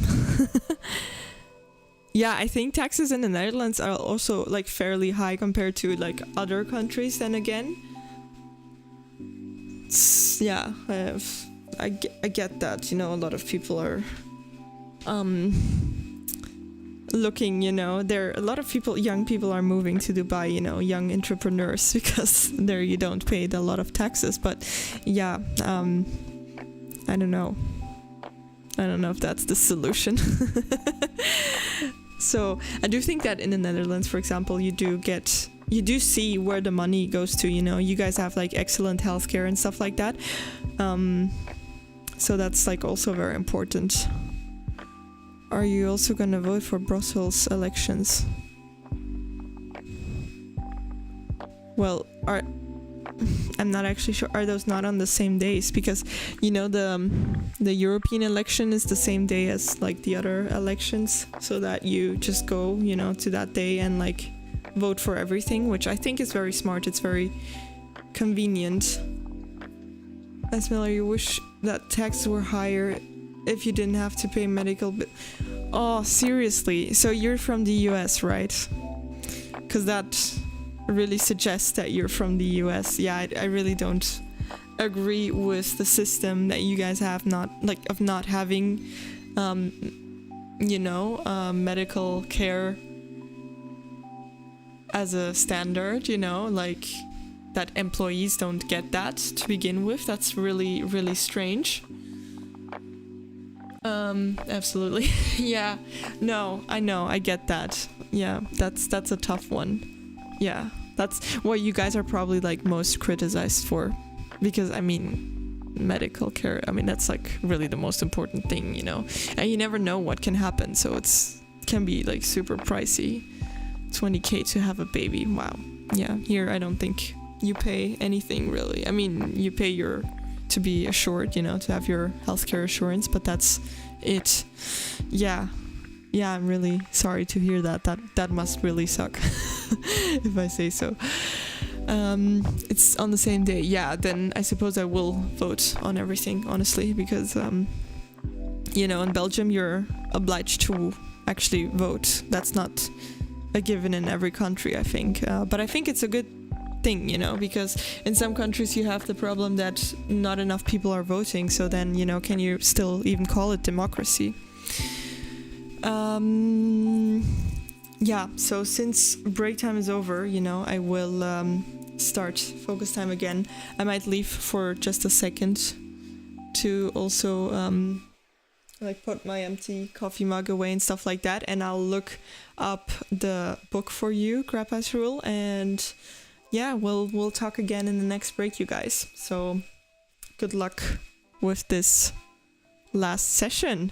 Yeah, I think taxes in the Netherlands are also like fairly high compared to like other countries. Then again, yeah, I get that. You know, a lot of people are looking, you know, a lot of people, young people are moving to Dubai, you know, young entrepreneurs, because there you don't pay a lot of taxes. But yeah, I don't know if that's the solution. So I do think that in the Netherlands, for example, you do see where the money goes to, you know. You guys have like excellent healthcare and stuff like that, so that's like also very important. Are you also gonna vote for Brussels elections? Well, I'm not actually sure. Are those not on the same days? Because, you know, the European election is the same day as like the other elections, so that you just go, you know, to that day and like vote for everything, which I think is very smart. It's very convenient. As Miller, you wish that taxes were higher if you didn't have to pay medical Oh, seriously? So you're from the US, right? Because that really suggests that you're from the US. Yeah, I really don't agree with the system that you guys have, not like of not having medical care as a standard, like that employees don't get that to begin with. That's really, really strange. Absolutely. Yeah, no, I know, I get that. Yeah, that's a tough one. Yeah, that's what you guys are probably like most criticized for, because I mean, medical care, I mean, that's like really the most important thing, and you never know what can happen, so can be like super pricey. 20k to have a baby. Wow. Yeah, here I don't think you pay anything really. I mean, you pay to be assured, to have your healthcare assurance, but that's it. Yeah, I'm really sorry to hear that. That must really suck, if I say so. It's on the same day. Yeah, then I suppose I will vote on everything, honestly, because in Belgium you're obliged to actually vote. That's not a given in every country, I think. But I think it's a good thing, because in some countries you have the problem that not enough people are voting, so then, can you still even call it democracy? Yeah, so since break time is over, I will start focus time again. I might leave for just a second to also like put my empty coffee mug away and stuff like that, and I'll look up the book for you, Grandpa's Rule, and yeah, we'll talk again in the next break, you guys. So good luck with this last session.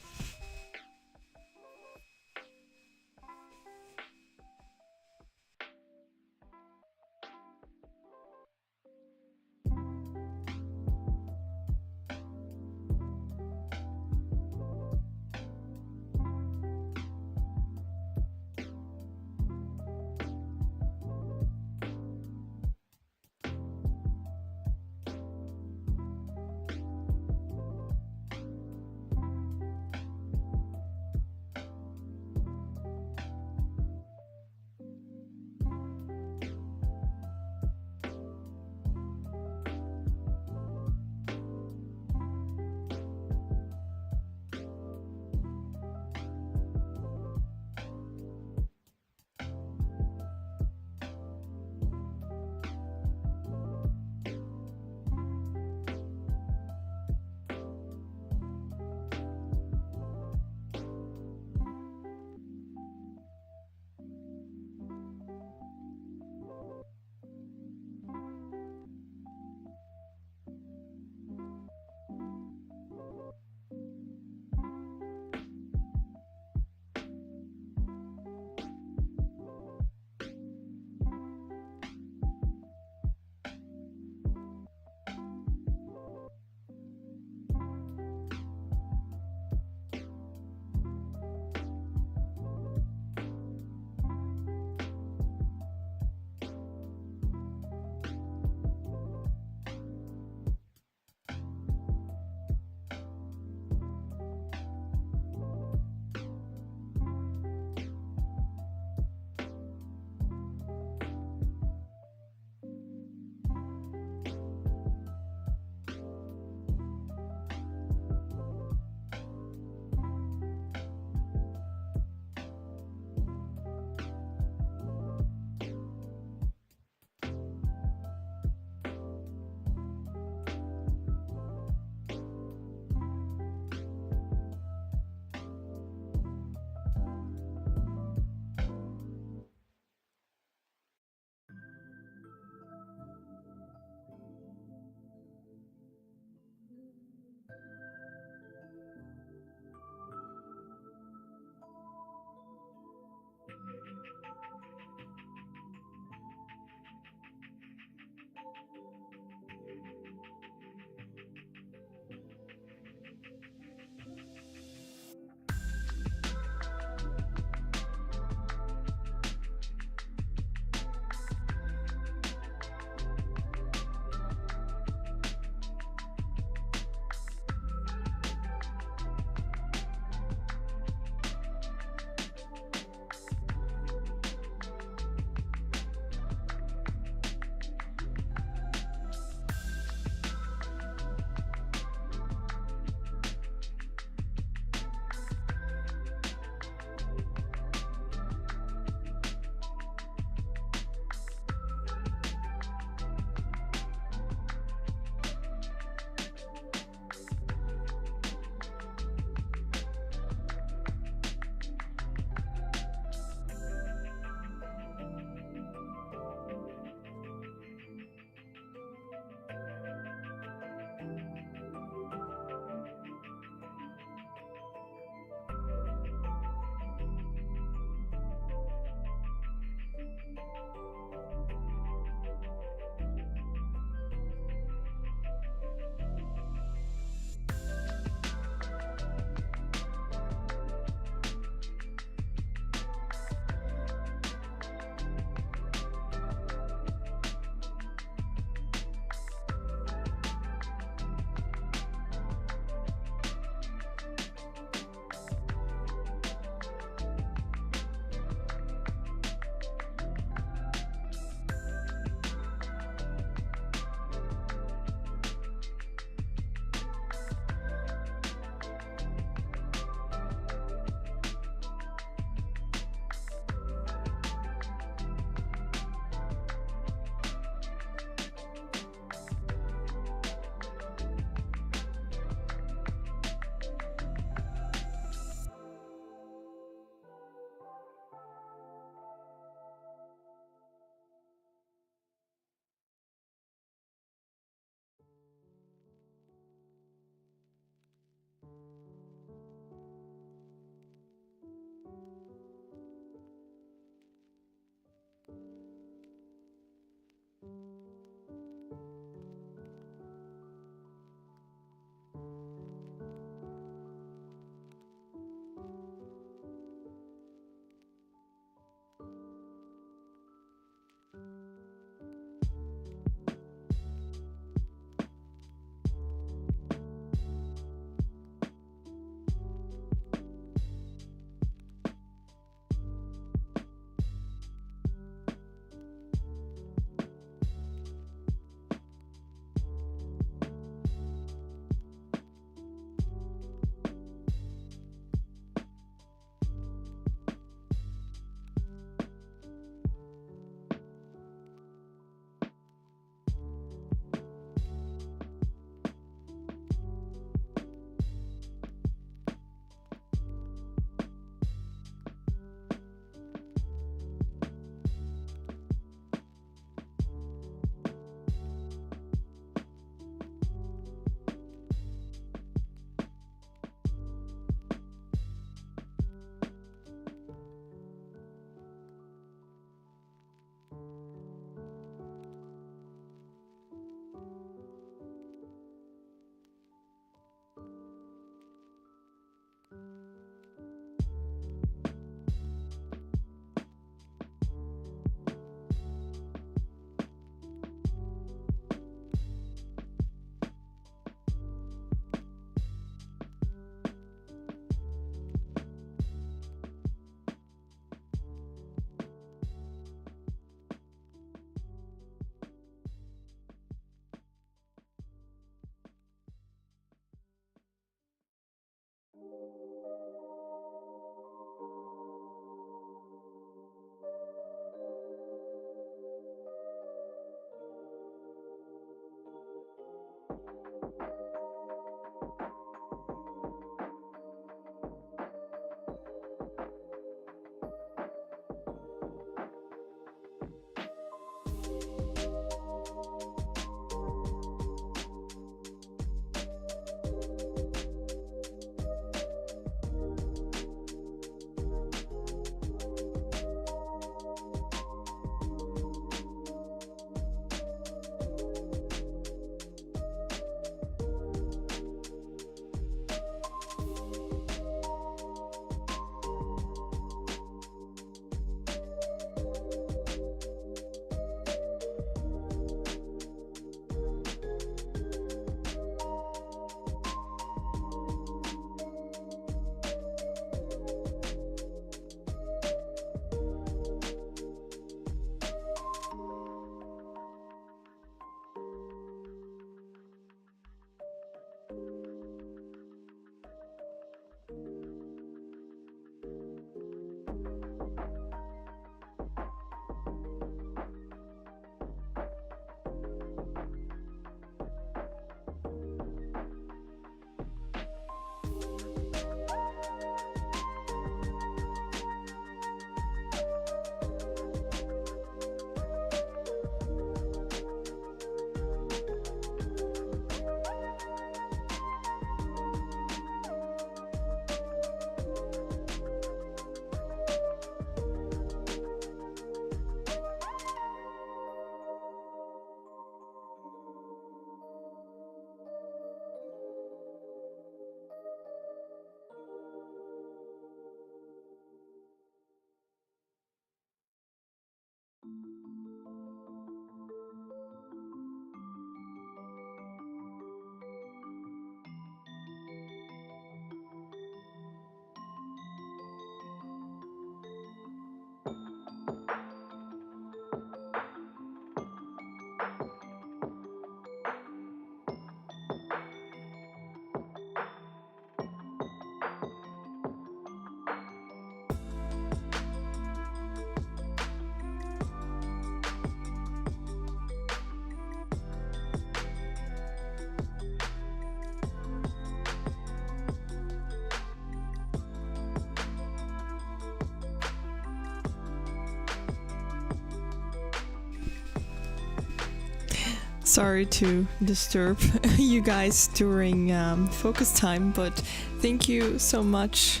Sorry to disturb you guys during focus time, but thank you so much,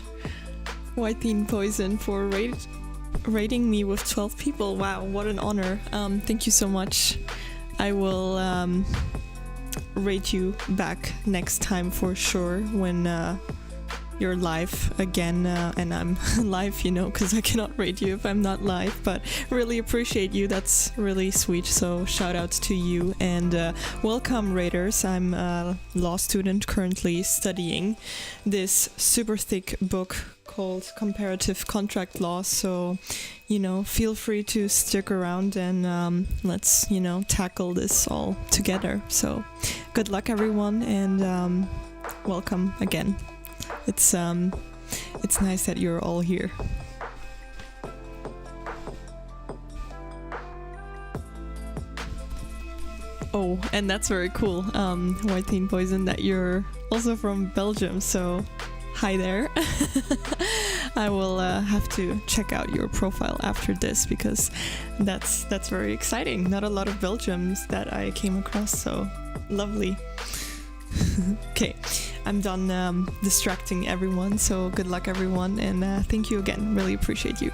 White Bean Poison, for rating me with 12 people. Wow, what an honor. Thank you so much. I will rate you back next time for sure when you're live again, and I'm live, because I cannot rate you if I'm not live, but really appreciate you. That's really sweet, so shout out to you, and welcome raiders. I'm a law student currently studying this super thick book called Comparative Contract Law, so feel free to stick around and let's tackle this all together. So good luck everyone, and welcome again. It's nice that you're all here. Oh, and that's very cool, White Bean Poison, that you're also from Belgium, so hi there. I will have to check out your profile after this, because that's very exciting. Not a lot of Belgians that I came across, so lovely. Okay, I'm done distracting everyone, so good luck everyone, and thank you again, really appreciate you.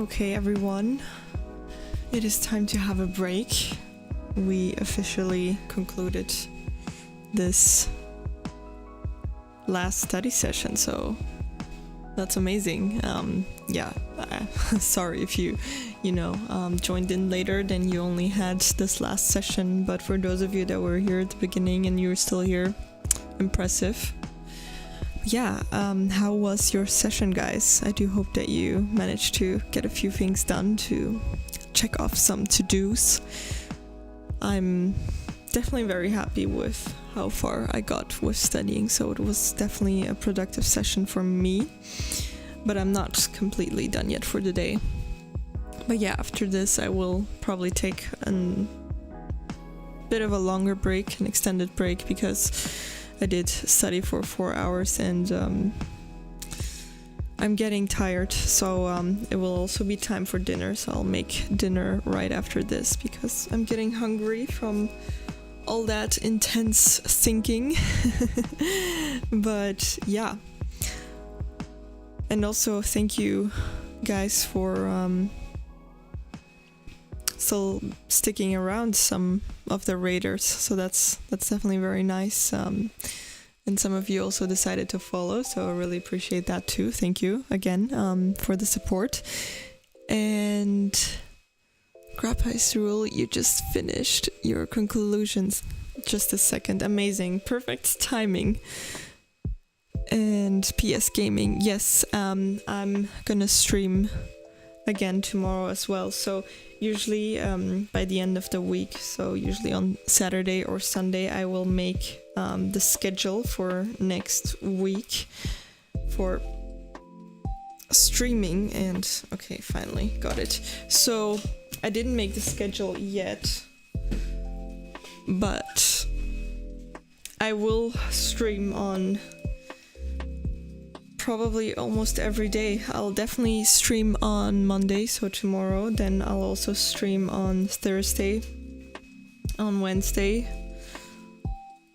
Okay, everyone, it is time to have a break. We officially concluded this last study session, so that's amazing. Sorry if you joined in later, then you only had this last session, but for those of you that were here at the beginning and you're still here, impressive. How was your session, guys? I do hope that you managed to get a few things done, to check off some to-dos. I'm definitely very happy with how far I got with studying, so it was definitely a productive session for me, but I'm not completely done yet for the day. But yeah, after this I will probably take a bit of a longer break, an extended break, because I did study for 4 hours and I'm getting tired, so it will also be time for dinner, so I'll make dinner right after this because I'm getting hungry from all that intense thinking. But yeah, and also thank you guys for still sticking around, some of the raiders, so that's definitely very nice. And some of you also decided to follow, so I really appreciate that too. Thank you again for the support. And Grappice Rule, you just finished your conclusions just a second. Amazing, perfect timing. And PS Gaming, yes, I'm gonna stream again tomorrow as well, so usually by the end of the week, so usually on Saturday or Sunday, I will make the schedule for next week for streaming. And okay, finally got it. So I didn't make the schedule yet, but I will stream on probably almost every day. I'll definitely stream on Monday, so tomorrow, then I'll also stream on Thursday, on Wednesday,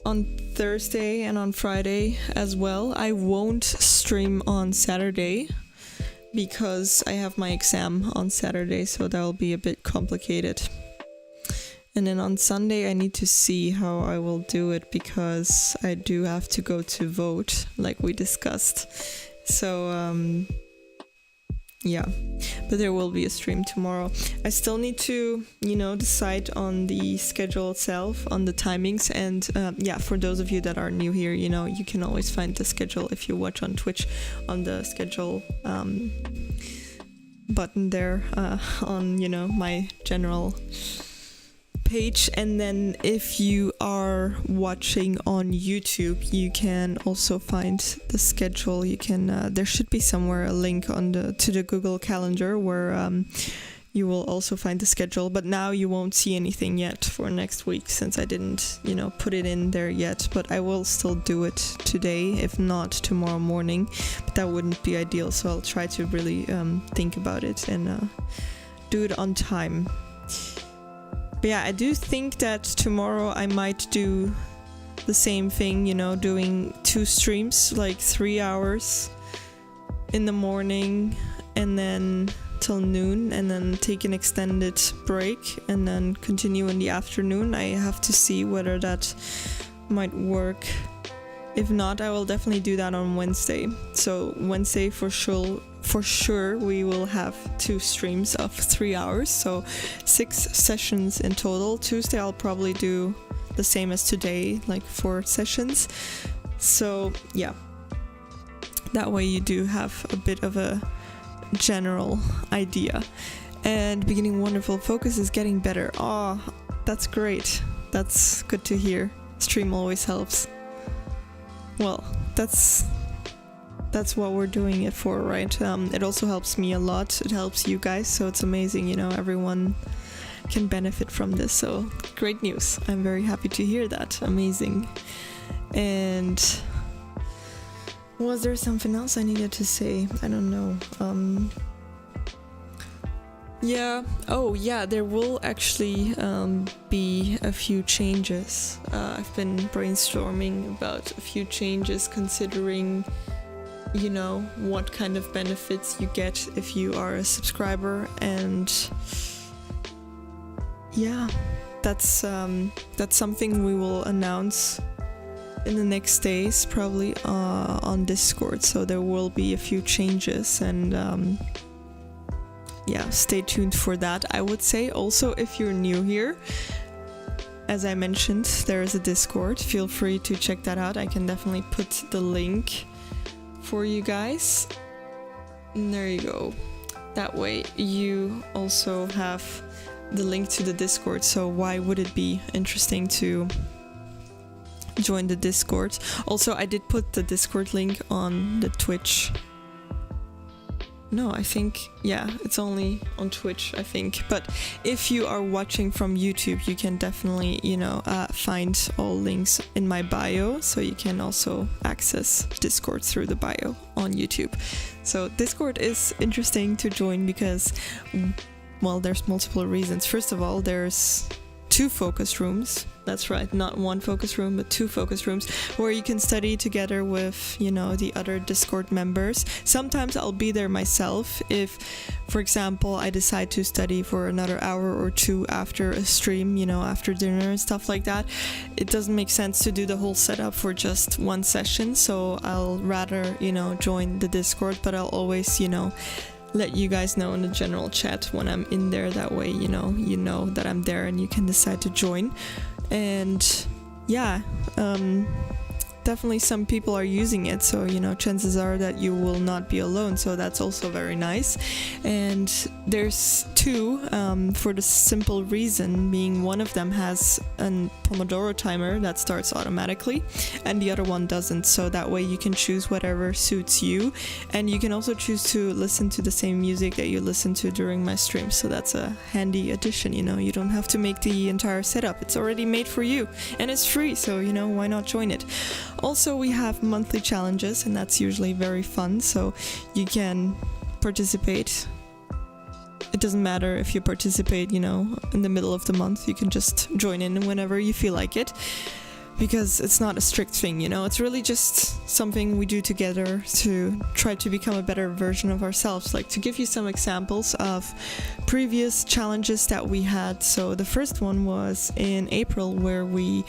on Thursday, and on Friday as well. I won't stream on Saturday because I have my exam on Saturday, so that'll be a bit complicated. And then on Sunday I need to see how I will do it because I do have to go to vote, like we discussed. So yeah, but there will be a stream tomorrow. I still need to, decide on the schedule itself, on the timings. And for those of you that are new here, you can always find the schedule if you watch on Twitch on the schedule button there on, my general page. And then if you are watching on YouTube, you can also find the schedule. You can there should be somewhere a link to the Google Calendar where you will also find the schedule, but now you won't see anything yet for next week since I didn't put it in there yet, but I will still do it today, if not tomorrow morning, but that wouldn't be ideal, so I'll try to really think about it and do it on time. But yeah, I do think that tomorrow I might do the same thing, doing 2 streams, like 3 hours in the morning and then till noon, and then take an extended break and then continue in the afternoon. I have to see whether that might work. If not, I will definitely do that on Wednesday. So Wednesday for sure we will have 2 streams of 3 hours, so 6 sessions in total. Tuesday I'll probably do the same as today, like 4 sessions. So yeah, that way you do have a bit of a general idea. And beginning wonderful, focus is getting better. Oh, that's great. That's good to hear. Stream always helps. Well, that's what we're doing it for, right? It also helps me a lot. It helps you guys, so it's amazing, everyone can benefit from this. So great news. I'm very happy to hear that. Amazing. And was there something else I needed to say? I don't know. There will actually be a few changes. I've been brainstorming about a few changes considering you know, what kind of benefits you get if you are a subscriber. And yeah, that's something we will announce in the next days, probably on Discord. So there will be a few changes, and yeah, stay tuned for that. I would say also, if you're new here, as I mentioned, there is a Discord. Feel free to check that out. I can definitely put the link for you guys. And there you go. That way you also have the link to the Discord. So why would it be interesting to join the Discord? Also, I did put the Discord link on the Twitch. No, I think, yeah, it's only on Twitch, I think. But if you are watching from YouTube, you can definitely, you know, find all links in my bio. So you can also access Discord through the bio on YouTube. So Discord is interesting to join because, well, there's multiple reasons. First of all, there's 2 focus rooms. That's right, not 1 focus room, but 2 focus rooms where you can study together with, you know, the other Discord members. Sometimes I'll be there myself if, for example, I decide to study for another hour or 2 after a stream, you know, after dinner and stuff like that. It doesn't make sense to do the whole setup for just 1 session, so I'll rather, you know, join the Discord, but I'll always, you know, let you guys know in the general chat when I'm in there. That way, you know that I'm there and you can decide to join. And yeah, definitely some people are using it, so you know, chances are that you will not be alone, so that's also very nice. And there's 2 for the simple reason being one of them has a Pomodoro timer that starts automatically and the other one doesn't, so that way you can choose whatever suits you, and you can also choose to listen to the same music that you listen to during my stream. So that's a handy addition, you know, you don't have to make the entire setup, it's already made for you and it's free, so you know, why not join it? Also, we have monthly challenges, and that's usually very fun, so you can participate. It doesn't matter if you participate, you know, in the middle of the month. You can just join in whenever you feel like it, because it's not a strict thing, you know. It's really just something we do together to try to become a better version of ourselves. Like, to give you some examples of previous challenges that we had. So the first one was in April, where we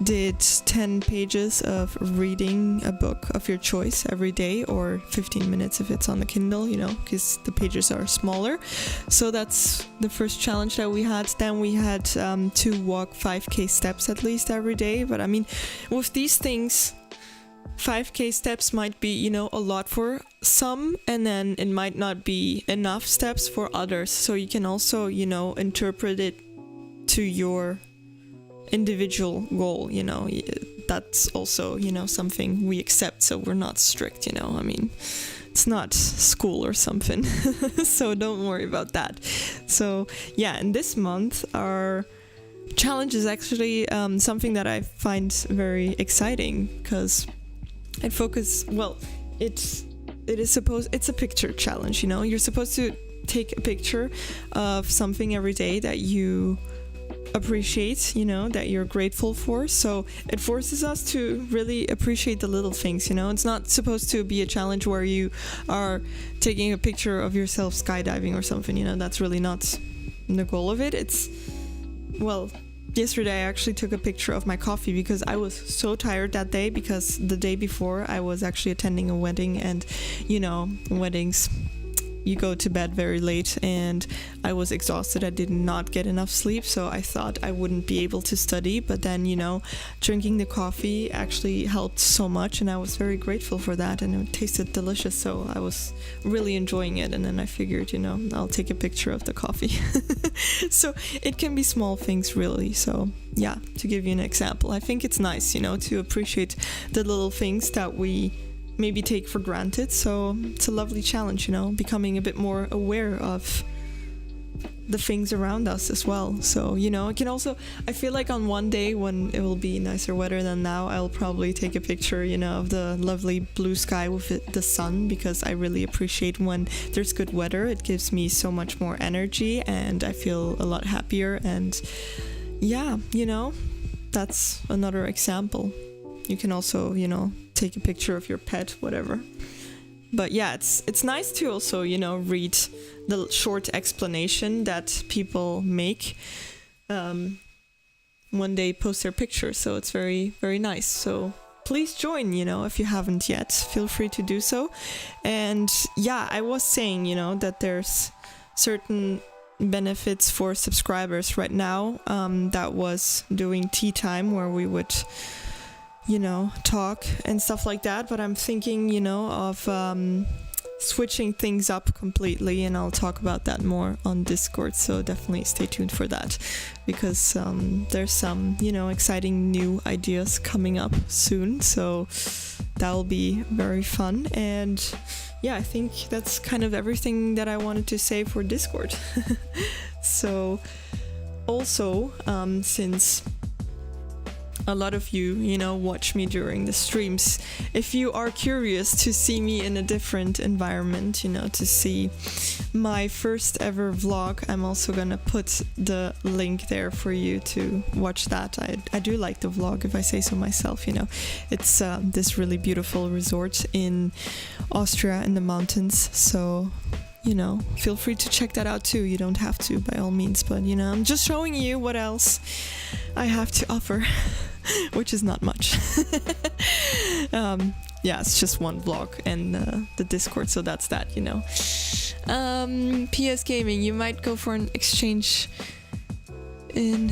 did 10 pages of reading a book of your choice every day, or 15 minutes if it's on the Kindle, you know, because the pages are smaller. So that's the first challenge that we had. Then we had to walk 5k steps at least every day. But I mean, with these things, 5k steps might be, you know, a lot for some, and then it might not be enough steps for others. So you can also, you know, interpret it to your individual goal, you know. That's also, you know, something we accept, so we're not strict, you know. I mean, it's not school or something. So don't worry about that. So yeah, and this month our challenge is actually something that I find very exciting, because it it's a picture challenge, you know. You're supposed to take a picture of something every day that you appreciate, you know, that you're grateful for. So it forces us to really appreciate the little things, you know. It's not supposed to be a challenge where you are taking a picture of yourself skydiving or something, you know. That's really not the goal of it. It's, well, yesterday I actually took a picture of my coffee because I was so tired that day, because the day before I was actually attending a wedding, and you know, weddings, you go to bed very late, and I was exhausted. I did not get enough sleep, so I thought I wouldn't be able to study. But then, you know, drinking the coffee actually helped so much, and I was very grateful for that, and it tasted delicious, so I was really enjoying it. And then I figured, you know, I'll take a picture of the coffee. So it can be small things, really. So yeah, to give you an example, I think it's nice, you know, to appreciate the little things that we maybe take for granted. So it's a lovely challenge, you know, becoming a bit more aware of the things around us as well. So, you know, I feel like on one day when it will be nicer weather than now, I'll probably take a picture, you know, of the lovely blue sky with the sun, because I really appreciate when there's good weather. It gives me so much more energy, and I feel a lot happier. And yeah, you know, that's another example. You can also, you know, take a picture of your pet, whatever. But yeah, it's nice to also, read the short explanation that people make when they post their pictures. So it's very, very nice. So please join, if you haven't yet. Feel free to do so. And yeah, I was saying, that there's certain benefits for subscribers right now. That was doing tea time where we would talk and stuff like that, but I'm thinking of switching things up completely, and I'll talk about that more on Discord, so definitely stay tuned for that, because there's some exciting new ideas coming up soon, so that'll be very fun. And yeah, I think that's kind of everything that I wanted to say for Discord. So also, since a lot of you, watch me during the streams, if you are curious to see me in a different environment, to see my first ever vlog, I'm also gonna put the link there for you to watch that. I do like the vlog, if I say so myself. It's this really beautiful resort in Austria in the mountains, so feel free to check that out too. You don't have to, by all means, but I'm just showing you what else I have to offer. Which is not much. Yeah, it's just one vlog and the Discord, so that's that, PS Gaming, you might go for an exchange in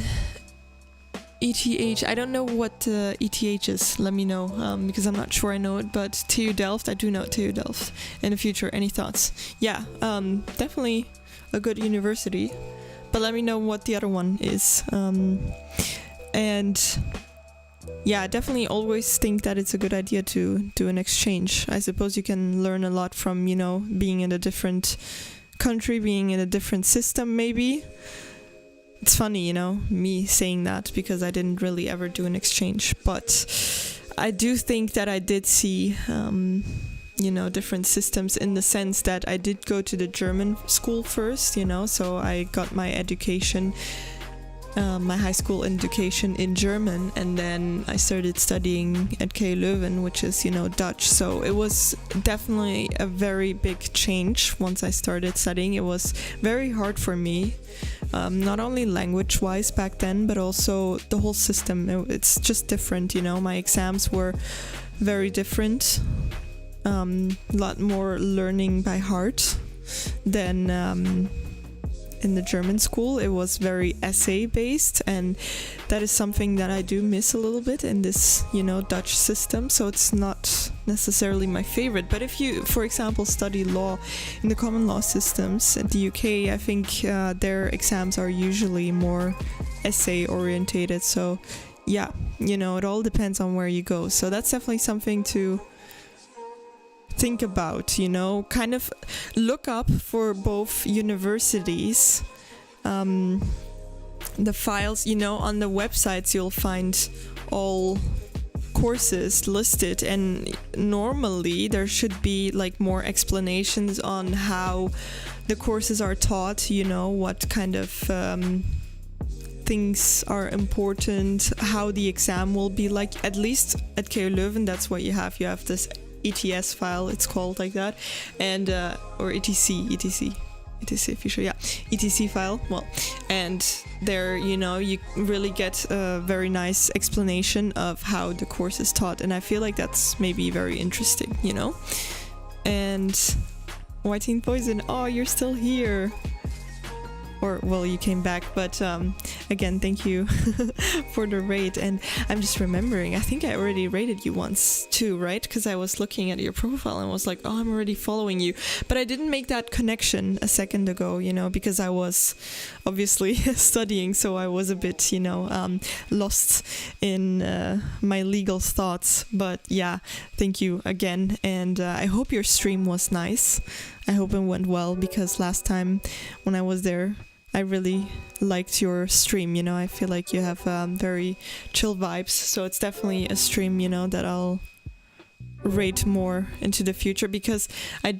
ETH. I don't know what ETH is, let me know, because I'm not sure I know it, but TU Delft, I do know TU Delft. In the future, any thoughts? Yeah, definitely a good university, but let me know what the other one is. And yeah, I definitely always think that it's a good idea to do an exchange. I suppose you can learn a lot from, being in a different country, being in a different system, maybe. It's funny, me saying that, because I didn't really ever do an exchange. But I do think that I did see, different systems, in the sense that I did go to the German school first, so I got my education, my high school education in German, and then I started studying at KU Leuven, which is, Dutch. So it was definitely a very big change once I started studying. It was very hard for me, not only language-wise back then, but also the whole system. It's just different, My exams were very different, a lot more learning by heart than in the German school. It was very essay based, and that is something that I do miss a little bit in this, Dutch system. So it's not necessarily my favorite. But if you, for example, study law in the common law systems at the UK, I think their exams are usually more essay orientated. So yeah, it all depends on where you go. So that's definitely something to think about, kind of look up for both universities, the files, on the websites you'll find all courses listed, and normally there should be like more explanations on how the courses are taught, what kind of things are important, how the exam will be like. At least at KU Leuven, that's what you have this ETS file, it's called like that, and or etc official, yeah, etc file. Well, and there, you really get a very nice explanation of how the course is taught, and I feel like that's maybe very interesting, And White Poison, oh, you're still here. Or, well, you came back, but again, thank you for the raid. And I'm just remembering, I think I already raided you once too, right? Because I was looking at your profile and was like, oh, I'm already following you. But I didn't make that connection a second ago, because I was obviously studying, so I was a bit, lost in my legal thoughts. But yeah, thank you again. And I hope your stream was nice. I hope it went well, because last time when I was there, I really liked your stream, I feel like you have very chill vibes, so it's definitely a stream, that I'll rate more into the future, because I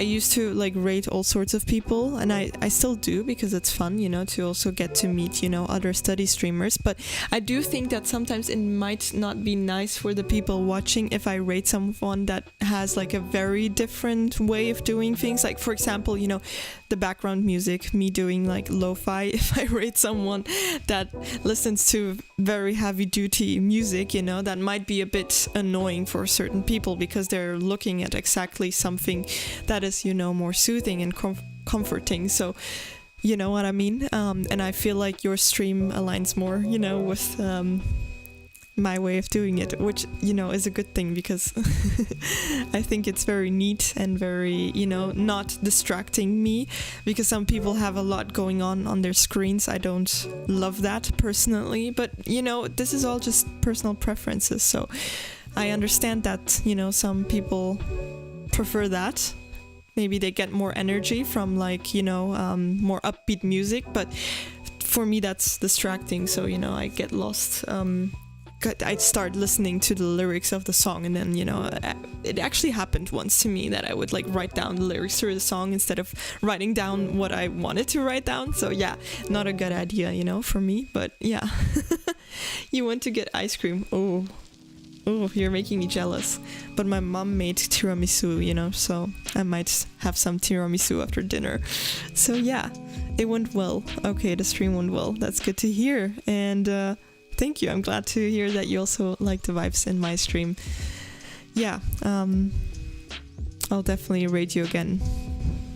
used to like rate all sorts of people, and I still do, because it's fun, you know, to also get to meet, you know, other study streamers. But I do think that sometimes it might not be nice for the people watching if I rate someone that has like a very different way of doing things. Like, for example, you know, the background music, me doing like lo-fi, if I rate someone that listens to very heavy duty music, you know, that might be a bit annoying for certain people, because they're looking at exactly something that is, you know, more soothing and comforting. So, you know what I mean? And I feel like your stream aligns more, you know, with my way of doing it, which, you know, is a good thing, because I think it's very neat and very, you know, not distracting me, because some people have a lot going on their screens. I don't love that personally, but, you know, this is all just personal preferences. So I understand that, you know, some people prefer that. Maybe they get more energy from, like, you know, more upbeat music, but for me that's distracting. So, you know, I get lost. I'd start listening to the lyrics of the song, and then, you know, it actually happened once to me that I would like write down the lyrics to the song instead of writing down what I wanted to write down. So yeah, not a good idea, you know, for me. But yeah. You went to get ice cream. Oh, you're making me jealous. But my mom made tiramisu, you know, so I might have some tiramisu after dinner. So yeah, it went well. Okay, the stream went well. That's good to hear. And thank you. I'm glad to hear that you also like the vibes in my stream. Yeah, I'll definitely rate you again,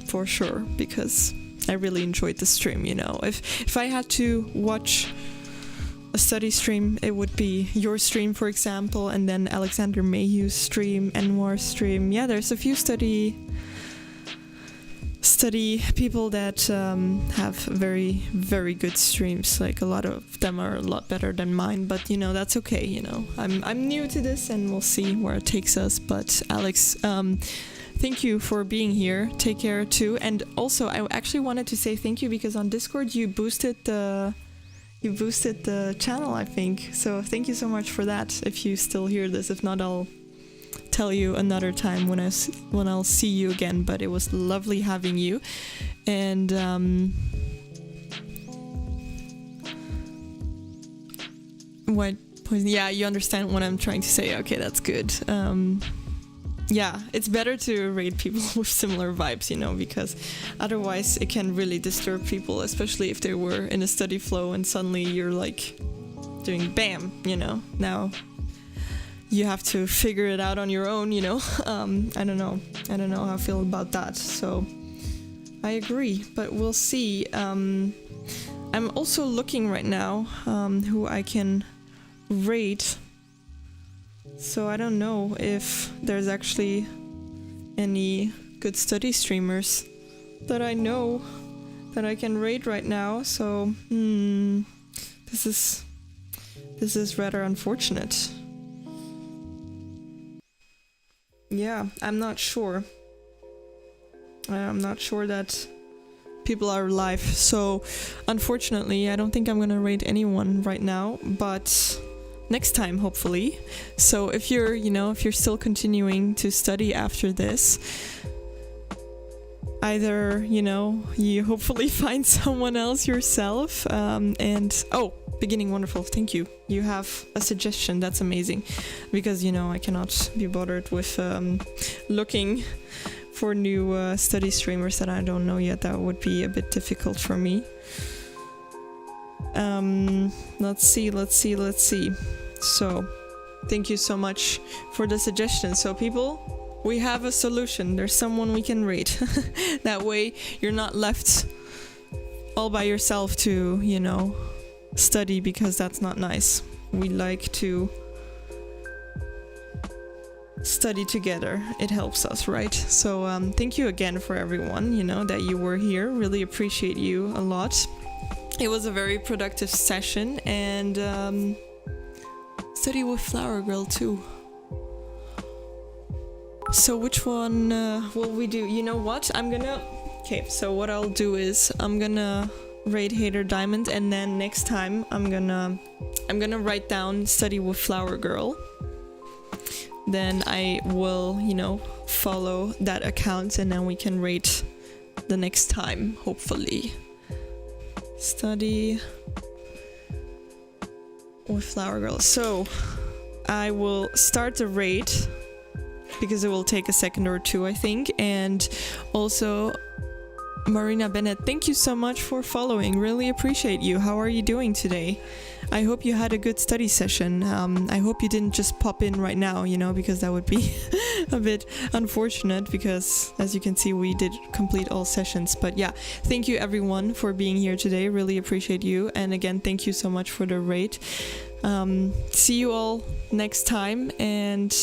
for sure, because I really enjoyed the stream, you know. If I had to watch a study stream, it would be your stream, for example, and then Alexander Mayhew's stream, Anwar's stream. Yeah, there's a few study people that have very, very good streams. Like, a lot of them are a lot better than mine, but, you know, that's okay, you know. I'm new to this, and we'll see where it takes us. But Alex, thank you for being here. Take care too. And also, I actually wanted to say thank you, because on Discord you boosted the channel, I think. So thank you so much for that. If you still hear this, if not, I'll tell you another time when I'll see you again. But it was lovely having you. And yeah, you understand what I'm trying to say. Okay, that's good. Yeah, it's better to rate people with similar vibes, you know, because otherwise it can really disturb people, especially if they were in a study flow and suddenly you're like doing bam, you know. Now you have to figure it out on your own, you know. I don't know how I feel about that. So I agree, but we'll see. I'm also looking right now who I can rate. So I don't know if there's actually any good study streamers that I know that I can rate right now. So this is rather unfortunate. Yeah, I'm not sure. I'm not sure that people are alive. So unfortunately, I don't think I'm gonna rate anyone right now, but next time, hopefully. So if you're still continuing to study after this, either, you know, you hopefully find someone else yourself, and beginning wonderful, thank you. You have a suggestion, that's amazing, because, you know, I cannot be bothered with looking for new study streamers that I don't know yet. That would be a bit difficult for me. Let's see. So, thank you so much for the suggestion. So, people, we have a solution. There's someone we can rate. That way, you're not left all by yourself to, you know, study, because that's not nice. We like to study together. It helps us, right? So, thank you again for everyone, you know, that you were here. Really appreciate you a lot. It was a very productive session, and study with Flower Girl too. So which one will we do? You know what? So what I'll do is I'm gonna rate Hater Diamond, and then next time I'm gonna write down Study with Flower Girl. then I will, follow that account, and then we can rate the next time, hopefully. Study with Flower Girl. So I will start the rate because it will take a second or two, I think. And also, Marina Bennett, thank you so much for following. Really appreciate you. How are you doing today? I hope you had a good study session. I hope you didn't just pop in right now, because that would be a bit unfortunate, because as you can see, we did complete all sessions. But yeah, thank you everyone for being here today. Really appreciate you. And again, thank you so much for the rate. See you all next time, and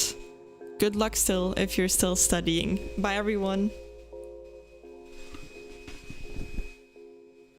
good luck still if you're still studying. Bye everyone.